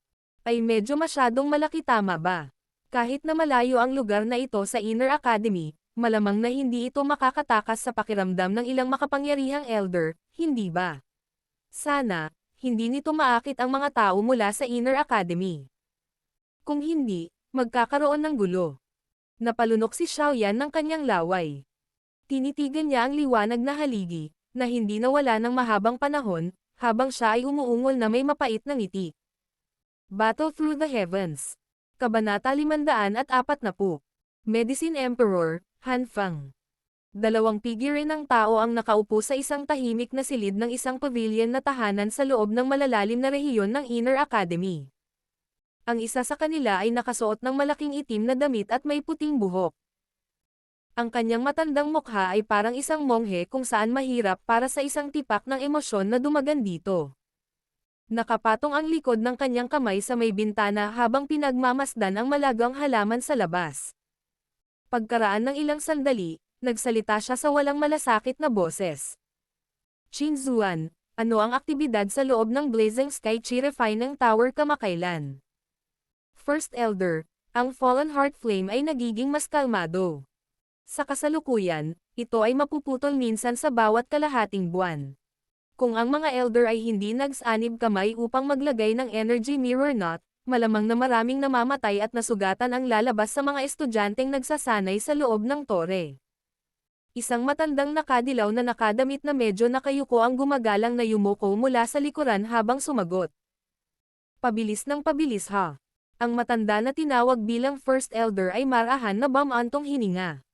ay medyo masyadong malaki, tama ba? Kahit na malayo ang lugar na ito sa Inner Academy, malamang na hindi ito makakatakas sa pakiramdam ng ilang makapangyarihang elder, hindi ba? Sana, hindi nito maakit ang mga tao mula sa Inner Academy. Kung hindi, magkakaroon ng gulo. Napalunok si Xiaoyan ng kanyang laway. Tinitigan niya ang liwanag na haligi, na hindi nawala ng mahabang panahon, habang siya ay umuungol na may mapait na ngiti. Battle Through the Heavens. Kabanata 540. Medicine Emperor, Han Feng. Dalawang figure ng tao ang nakaupo sa isang tahimik na silid ng isang pavilion na tahanan sa loob ng malalalim na rehiyon ng Inner Academy. Ang isa sa kanila ay nakasuot ng malaking itim na damit at may puting buhok. Ang kanyang matandang mukha ay parang isang monghe kung saan mahirap para sa isang tipak ng emosyon na dumagan dito. Nakapatong ang likod ng kanyang kamay sa may bintana habang pinagmamasdan ang malagang halaman sa labas. Pagkaraan ng ilang sandali, nagsalita siya sa walang malasakit na boses. Qin Zuan, ano ang aktibidad sa loob ng Blazing Sky Chi-Refining Tower kamakailan? First Elder, ang Fallen Heart Flame ay nagiging mas kalmado. Sa kasalukuyan, ito ay mapuputol minsan sa bawat kalahating buwan. Kung ang mga Elder ay hindi nagsanib kamay upang maglagay ng Energy Mirror Knot, malamang na maraming namamatay at nasugatan ang lalabas sa mga estudyanteng nagsasanay sa loob ng tore. Isang matandang nakadilaw na nakadamit na medyo nakayuko ang gumagalang na yumuko mula sa likuran habang sumagot. Pabilis ng pabilis ha. Ang matanda na tinawag bilang First Elder ay marahan na bamantong hininga.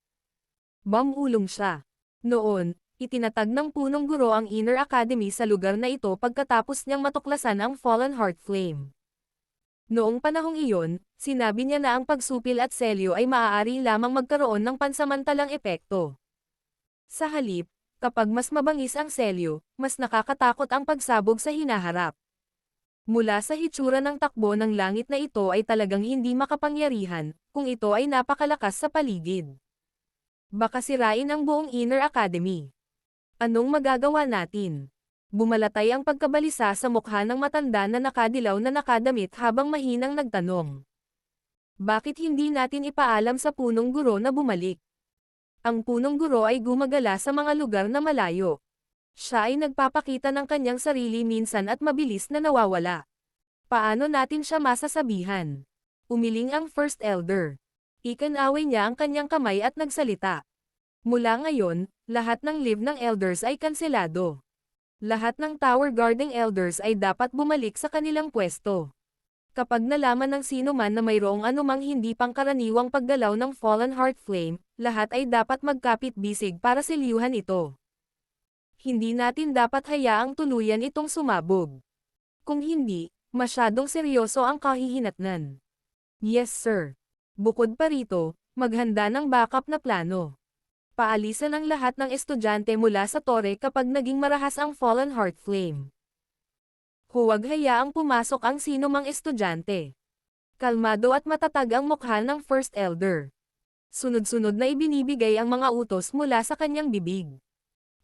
Bamulong siya. Noon, itinatag ng punong guro ang Inner Academy sa lugar na ito pagkatapos niyang matuklasan ang Fallen Heart Flame. Noong panahong iyon, sinabi niya na ang pagsupil at selyo ay maaari lamang magkaroon ng pansamantalang epekto. Sa halip, kapag mas mabangis ang selyo, mas nakakatakot ang pagsabog sa hinaharap. Mula sa hitsura ng takbo ng langit na ito ay talagang hindi makapangyarihan, kung ito ay napakalakas sa paligid. Baka sirain ang buong Inner Academy. Anong magagawa natin? Bumalatay ang pagkabalisa sa mukha ng matanda na nakadilaw na nakadamit habang mahinang nagtanong. Bakit hindi natin ipaalam sa punong guro na bumalik? Ang punong guro ay gumagala sa mga lugar na malayo. Siya ay nagpapakita ng kanyang sarili minsan at mabilis na nawawala. Paano natin siya masasabihan? Umiling ang First Elder. Ikinaway niya ang kanyang kamay at nagsalita. Mula ngayon, lahat ng live ng Elders ay kanselado. Lahat ng Tower Guarding Elders ay dapat bumalik sa kanilang pwesto. Kapag nalaman ng sino man na mayroong anumang hindi pangkaraniwang paggalaw ng Fallen Heart Flame, lahat ay dapat magkapit-bisig para selyuhan ito. Hindi natin dapat hayaang tuluyan itong sumabog. Kung hindi, masyadong seryoso ang kahihinatnan. Yes sir. Bukod pa rito, maghanda ng backup na plano. Paalisan ang lahat ng estudyante mula sa tore kapag naging marahas ang Fallen Heart Flame. Huwag hayaang pumasok ang sino mang estudyante. Kalmado at matatag ang mukha ng First Elder. Sunod-sunod na ibinibigay ang mga utos mula sa kanyang bibig.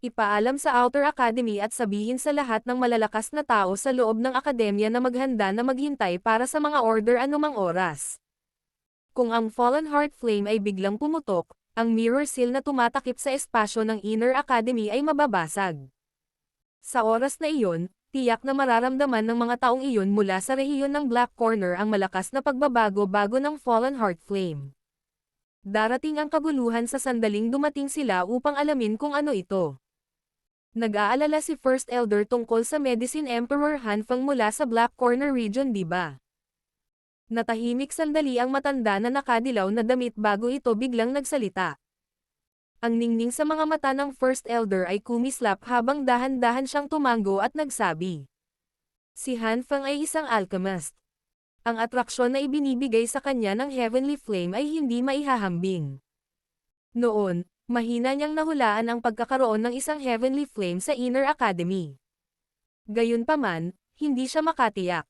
Ipaalam sa Outer Academy at sabihin sa lahat ng malalakas na tao sa loob ng akademya na maghanda na maghintay para sa mga order anumang oras. Kung ang Fallen Heart Flame ay biglang pumutok, ang mirror seal na tumatakip sa espasyo ng Inner Academy ay mababasag. Sa oras na iyon, tiyak na mararamdaman ng mga taong iyon mula sa rehiyon ng Black Corner ang malakas na pagbabago-bago ng Fallen Heart Flame. Darating ang kaguluhan sa sandaling dumating sila upang alamin kung ano ito. Nag-aalala si First Elder tungkol sa Medicine Emperor Han Feng mula sa Black Corner region, di ba? Natahimik sandali ang matanda na nakadilaw na damit bago ito biglang nagsalita. Ang ningning sa mga mata ng First Elder ay kumislap habang dahan-dahan siyang tumango at nagsabi. Si Han Feng ay isang alchemist. Ang atraksyon na ibinibigay sa kanya ng Heavenly Flame ay hindi maihahambing. Noon, mahina niyang nahulaan ang pagkakaroon ng isang Heavenly Flame sa Inner Academy. Gayunpaman, hindi siya makatiyak.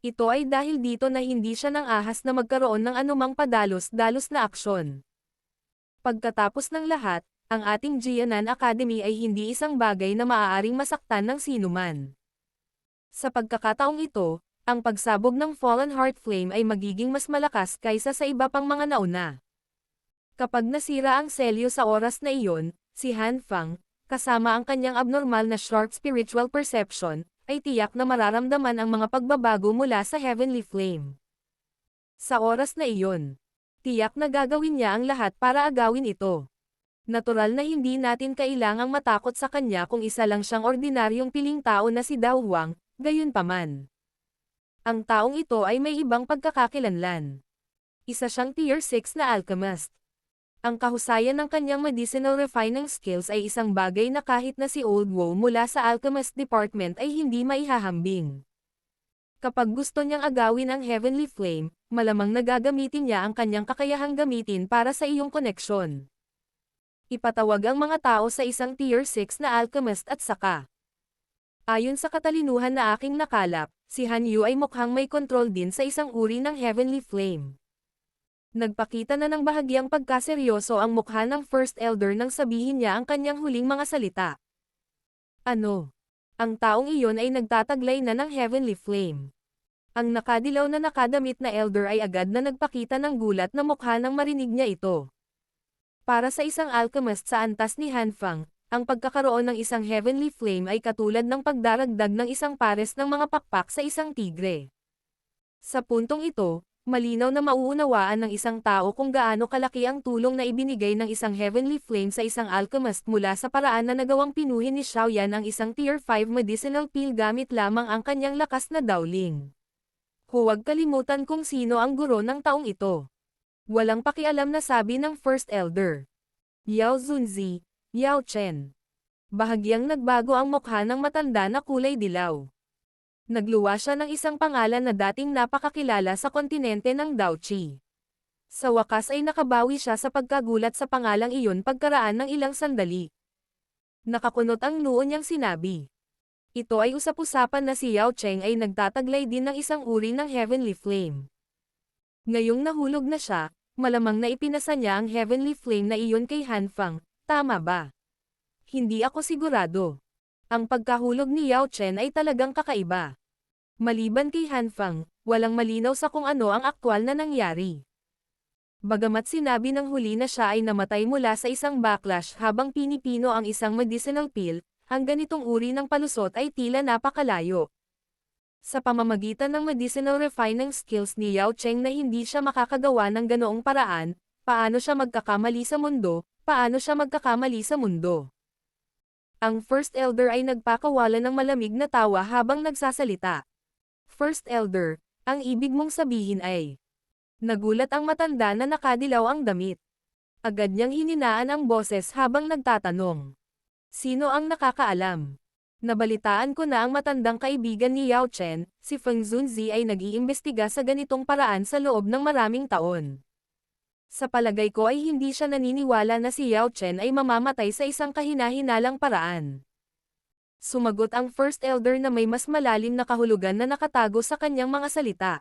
Ito ay dahil dito na hindi siya nang ahas na magkaroon ng anumang padalos-dalos na aksyon. Pagkatapos ng lahat, ang ating Jianan Academy ay hindi isang bagay na maaaring masaktan ng sinuman. Sa pagkakataong ito, ang pagsabog ng Fallen Heart Flame ay magiging mas malakas kaysa sa iba pang mga nauna. Kapag nasira ang selyo sa oras na iyon, si Han Fang, kasama ang kanyang abnormal na sharp spiritual perception, ay tiyak na mararamdaman ang mga pagbabago mula sa Heavenly Flame. Sa oras na iyon, tiyak na gagawin niya ang lahat para agawin ito. Natural na hindi natin kailangang matakot sa kanya kung isa lang siyang ordinaryong piling tao na si Dao Huang, gayunpaman. Ang taong ito ay may ibang pagkakakilanlan. Isa siyang Tier 6 na alchemist. Ang kahusayan ng kanyang medicinal refining skills ay isang bagay na kahit na si Old Wu mula sa alchemist department ay hindi maihahambing. Kapag gusto niyang agawin ang Heavenly Flame, malamang nagagamitin niya ang kanyang kakayahang gamitin para sa iyong koneksyon. Ipatawag ang mga tao sa isang Tier 6 na alchemist at saka. Ayon sa katalinuhan na aking nakalap, si Han Yu ay mukhang may kontrol din sa isang uri ng Heavenly Flame. Nagpakita na ng bahagyang pagkaseryoso ang mukha ng First Elder nang sabihin niya ang kanyang huling mga salita. Ano? Ang taong iyon ay nagtataglay na ng Heavenly Flame. Ang nakadilaw na nakadamit na Elder ay agad na nagpakita ng gulat na mukha nang marinig niya ito. Para sa isang alchemist sa antas ni Han Fang, ang pagkakaroon ng isang Heavenly Flame ay katulad ng pagdaragdag ng isang pares ng mga pakpak sa isang tigre. Sa puntong ito, malinaw na mauunawaan ng isang tao kung gaano kalaki ang tulong na ibinigay ng isang Heavenly Flame sa isang alchemist mula sa paraan na nagawang pinuhin ni Xiaoyan ang isang Tier 5 medicinal pill gamit lamang ang kanyang lakas na Daoling. Huwag kalimutan kung sino ang guro ng taong ito. Walang pakialam na sabi ng First Elder. Yao Zunzi, Yao Chen. Bahagyang nagbago ang mukha ng matanda na kulay dilaw. Nagluwa siya ng isang pangalan na dating napakakilala sa kontinente ng Daochi. Sa wakas ay nakabawi siya sa pagkagulat sa pangalang iyon pagkaraan ng ilang sandali. Nakakunot ang noo niyang sinabi. Ito ay usap-usapan na si Yao Cheng ay nagtataglay din ng isang uri ng Heavenly Flame. Ngayong nahulog na siya, malamang na ipinasa niya ang Heavenly Flame na iyon kay Han Fang, tama ba? Hindi ako sigurado. Ang pagkahulog ni Yao Chen ay talagang kakaiba. Maliban kay Han Fang, walang malinaw sa kung ano ang aktwal na nangyari. Bagamat sinabi ng huli na siya ay namatay mula sa isang backlash habang pinipino ang isang medicinal pill, ang ganitong uri ng palusot ay tila napakalayo. Sa pamamagitan ng medicinal refining skills ni Yao Cheng na hindi siya makakagawa ng ganoong paraan, paano siya magkakamali sa mundo, paano siya magkakamali sa mundo? Ang First Elder ay nagpakawala ng malamig na tawa habang nagsasalita. First Elder, ang ibig mong sabihin ay... Nagulat ang matanda na nakadilaw ang damit. Agad niyang hininaan ang boses habang nagtatanong. Sino ang nakakaalam? Nabalitaan ko na ang matandang kaibigan ni Yao Chen, si Feng Zunzi ay nag-iimbestiga sa ganitong paraan sa loob ng maraming taon. Sa palagay ko ay hindi siya naniniwala na si Yao Chen ay mamamatay sa isang kahina-hinalang paraan. Sumagot ang First Elder na may mas malalim na kahulugan na nakatago sa kanyang mga salita.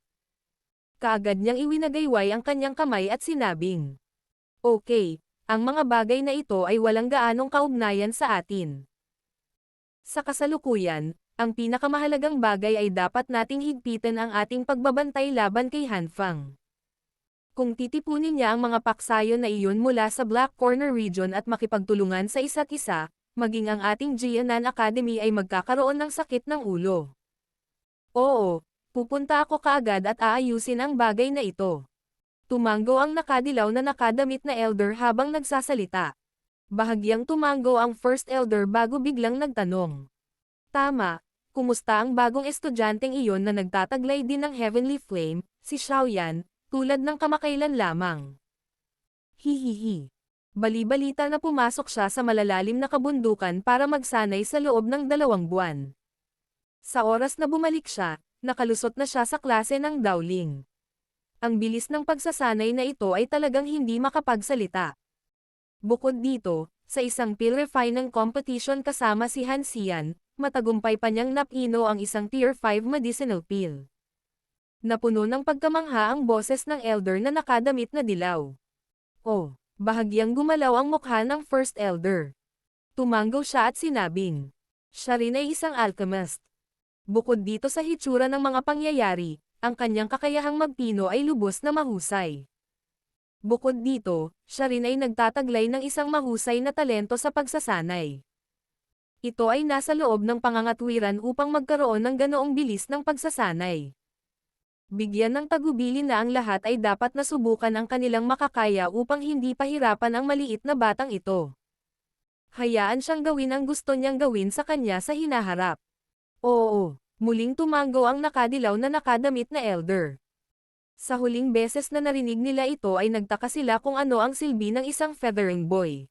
Kaagad niyang iwinagayway ang kanyang kamay at sinabing, "Okay, ang mga bagay na ito ay walang gaanong kaugnayan sa atin. Sa kasalukuyan, ang pinakamahalagang bagay ay dapat nating higpitan ang ating pagbabantay laban kay Han Fang. Kung titipunin niya ang mga paksayon na iyon mula sa Black Corner region at makipagtulungan sa isa't isa, maging ang ating Jianan Academy ay magkakaroon ng sakit ng ulo. Oo, pupunta ako kaagad at aayusin ang bagay na ito." Tumanggo ang nakadilaw na nakadamit na elder habang nagsasalita. Bahagyang tumanggo ang First Elder bago biglang nagtanong. Tama, kumusta ang bagong estudyanteng iyon na nagtataglay din ng Heavenly Flame, si Xiaoyan, tulad ng kamakailan lamang? Hihihi. Bali-balita na pumasok siya sa malalalim na kabundukan para magsanay sa loob ng 2 buwan. Sa oras na bumalik siya, nakalusot na siya sa klase ng Daoling. Ang bilis ng pagsasanay na ito ay talagang hindi makapagsalita. Bukod dito, sa isang pill refining competition kasama si Han Xian, matagumpay pa niyang napino ang isang Tier 5 medicinal pill. Napuno ng pagkamangha ang boses ng elder na nakadamit na dilaw. Oh, bahagyang gumalaw ang mukha ng First Elder. Tumanggaw siya at sinabing, siya rin ay isang alchemist. Bukod dito sa hitsura ng mga pangyayari, ang kanyang kakayahang magpino ay lubos na mahusay. Bukod dito, siya rin ay nagtataglay ng isang mahusay na talento sa pagsasanay. Ito ay nasa loob ng pangangatwiran upang magkaroon ng ganoong bilis ng pagsasanay. Bigyan ng tagubilin na ang lahat ay dapat nasubukan ang kanilang makakaya upang hindi pahirapan ang maliit na batang ito. Hayaan siyang gawin ang gusto niyang gawin sa kanya sa hinaharap. Oo, muling tumanggo ang nakadilaw na nakadamit na elder. Sa huling beses na narinig nila ito ay nagtaka sila kung ano ang silbi ng isang feathering boy.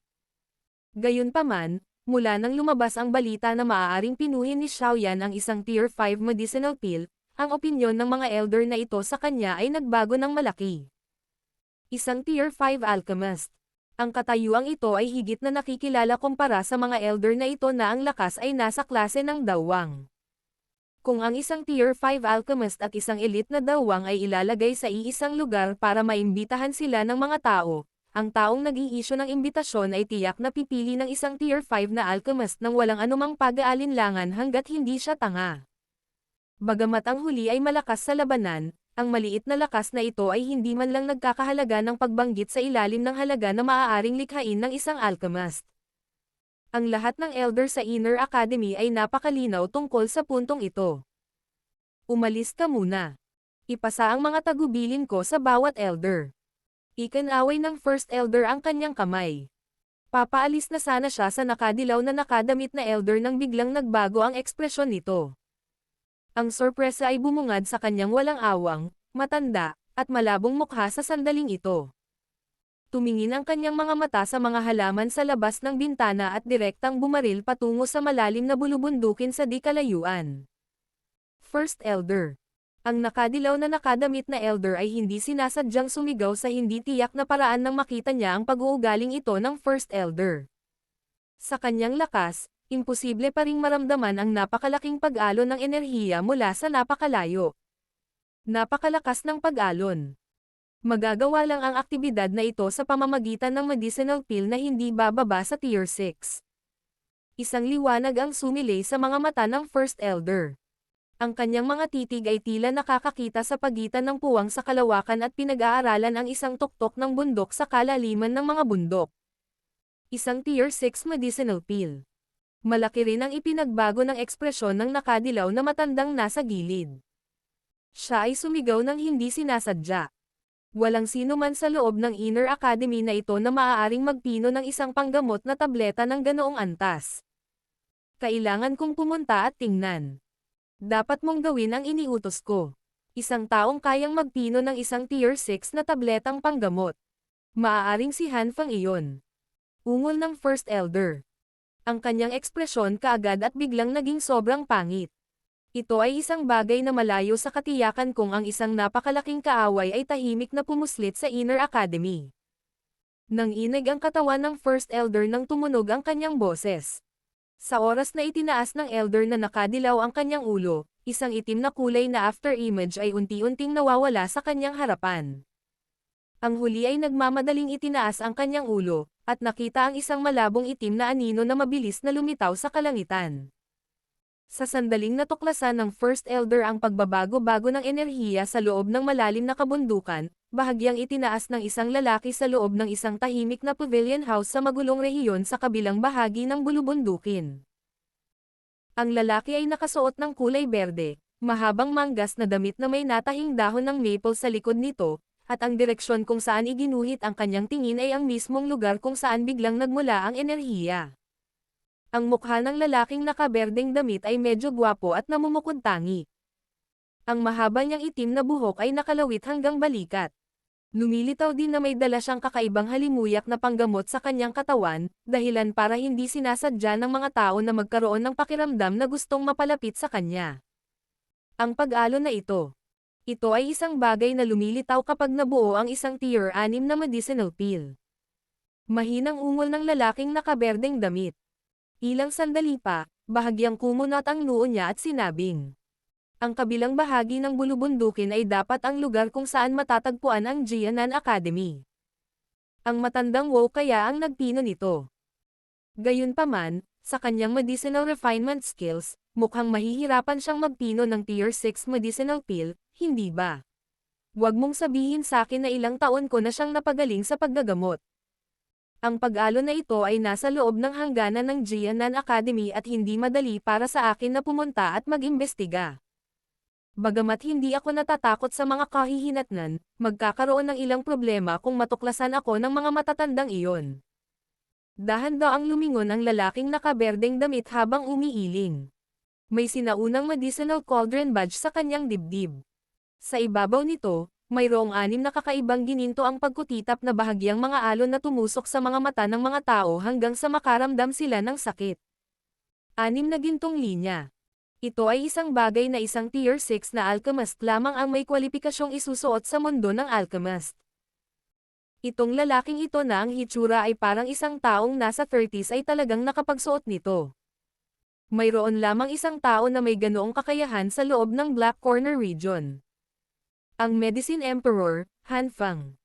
Gayunpaman, mula nang lumabas ang balita na maaaring pinuhin ni Xiaoyan ang isang Tier 5 medicinal pill, ang opinyon ng mga elder na ito sa kanya ay nagbago ng malaki. Isang Tier 5 alchemist. Ang katayuang ito ay higit na nakikilala kumpara sa mga elder na ito na ang lakas ay nasa klase ng dawang. Kung ang isang Tier 5 alchemist at isang elite na dawang ay ilalagay sa iisang lugar para maimbitahan sila ng mga tao, ang taong nag-i-issue ng imbitasyon ay tiyak na pipili ng isang Tier 5 na alchemist nang walang anumang pag-aalinlangan hanggat hindi siya tanga. Bagamat ang huli ay malakas sa labanan, ang maliit na lakas na ito ay hindi man lang nagkakahalaga ng pagbanggit sa ilalim ng halaga na maaaring likhain ng isang alchemist. Ang lahat ng elder sa Inner Academy ay napakalinaw tungkol sa puntong ito. Umalis ka muna. Ipasa ang mga tagubilin ko sa bawat elder. Ikinaway ng First Elder ang kanyang kamay. Papaalis na sana siya sa nakadilaw na nakadamit na elder nang biglang nagbago ang ekspresyon nito. Ang sorpresa ay bumungad sa kanyang walang awang, matanda, at malabong mukha sa sandaling ito. Tumingin ang kanyang mga mata sa mga halaman sa labas ng bintana at direktang bumaril patungo sa malalim na bulubundukin sa di kalayuan. First Elder. Ang nakadilaw na nakadamit na elder ay hindi sinasadyang sumigaw sa hindi tiyak na paraan nang makita niya ang pag-uugaling ito ng First Elder. Sa kanyang lakas, imposible pa ring maramdaman ang napakalaking pag-alon ng enerhiya mula sa napakalayo. Napakalakas ng pag-alon. Magagawa lang ang aktibidad na ito sa pamamagitan ng medicinal pill na hindi bababa sa Tier 6. Isang liwanag ang sumilay sa mga mata ng First Elder. Ang kanyang mga titig ay tila nakakakita sa pagitan ng puwang sa kalawakan at pinag-aaralan ang isang tuktok ng bundok sa kalaliman ng mga bundok. Isang Tier 6 medicinal pill. Malaki rin ang ipinagbago ng ekspresyon ng nakadilaw na matandang nasa gilid. Siya ay sumigaw ng hindi sinasadya. Walang sino man sa loob ng Inner Academy na ito na maaaring magpino ng isang panggamot na tableta ng ganoong antas. Kailangan kong pumunta at tingnan. Dapat mong gawin ang iniutos ko. Isang taong kayang magpino ng isang Tier 6 na tabletang panggamot. Maaaring si Han Feng iyon. Ungol ng First Elder. Ang kanyang ekspresyon kaagad at biglang naging sobrang pangit. Ito ay isang bagay na malayo sa katiyakan kung ang isang napakalaking kaaway ay tahimik na pumuslit sa Inner Academy. Nang inig ang katawan ng First Elder nang tumunog ang kanyang boses. Sa oras na itinaas ng Elder na nakadilaw ang kanyang ulo, isang itim na kulay na after-image ay unti-unting nawawala sa kanyang harapan. Ang huli ay nagmamadaling itinaas ang kanyang ulo, at nakita ang isang malabong itim na anino na mabilis na lumitaw sa kalangitan. Sa sandaling natuklasan ng First Elder ang pagbabago-bago ng enerhiya sa loob ng malalim na kabundukan, bahagyang itinaas ng isang lalaki sa loob ng isang tahimik na pavilion house sa magulong rehiyon sa kabilang bahagi ng bulubundukin. Ang lalaki ay nakasuot ng kulay berde, mahabang manggas na damit na may natahing dahon ng maple sa likod nito, at ang direksyon kung saan iginuhit ang kanyang tingin ay ang mismong lugar kung saan biglang nagmula ang enerhiya. Ang mukha ng lalaking nakaberdeng damit ay medyo gwapo at namumukod tangi. Ang mahaba niyang itim na buhok ay nakalawit hanggang balikat. Lumilitaw din na may dala siyang kakaibang halimuyak na panggamot sa kanyang katawan, dahilan para hindi sinasadya ng mga tao na magkaroon ng pakiramdam na gustong mapalapit sa kanya. Ang pag-alon na ito. Ito ay isang bagay na lumilitaw kapag nabuo ang isang Tier 6 na medicinal pill. Mahinang ungol ng lalaking nakaberdeng damit. Ilang sandali pa, bahagyang kumunot ang noo niya at sinabing, Ang kabilang bahagi ng bulubundukin ay dapat ang lugar kung saan matatagpuan ang Jianan Academy. Ang matandang Wu kaya ang nagpino nito. Gayunpaman, sa kanyang medicinal refinement skills, mukhang mahihirapan siyang magpino ng Tier 6 medicinal pill, hindi ba? Huwag mong sabihin sa akin na ilang taon ko na siyang napagaling sa paggagamot. Ang pag-alo na ito ay nasa loob ng hangganan ng Jianan Academy at hindi madali para sa akin na pumunta at mag-imbestiga. Bagamat hindi ako natatakot sa mga kahihinatnan, magkakaroon ng ilang problema kung matuklasan ako ng mga matatandang iyon. Dahan-daang lumingon ang lalaking nakaberdeng damit habang umiiling. May sinaunang medicinal cauldron badge sa kanyang dibdib. Sa ibabaw nito, mayroong 6 na kakaibang gininto ang pagkutitap na bahagyang mga alon na tumusok sa mga mata ng mga tao hanggang sa makaramdam sila ng sakit. 6 na gintong linya. Ito ay isang bagay na isang Tier 6 na alchemist lamang ang may kwalipikasyong isusuot sa mundo ng alchemist. Itong lalaking ito na ang hitsura ay parang isang taong nasa 30s ay talagang nakapagsuot nito. Mayroon lamang isang tao na may ganoong kakayahan sa loob ng Black Corner region. Ang Medicine Emperor, Han Fang.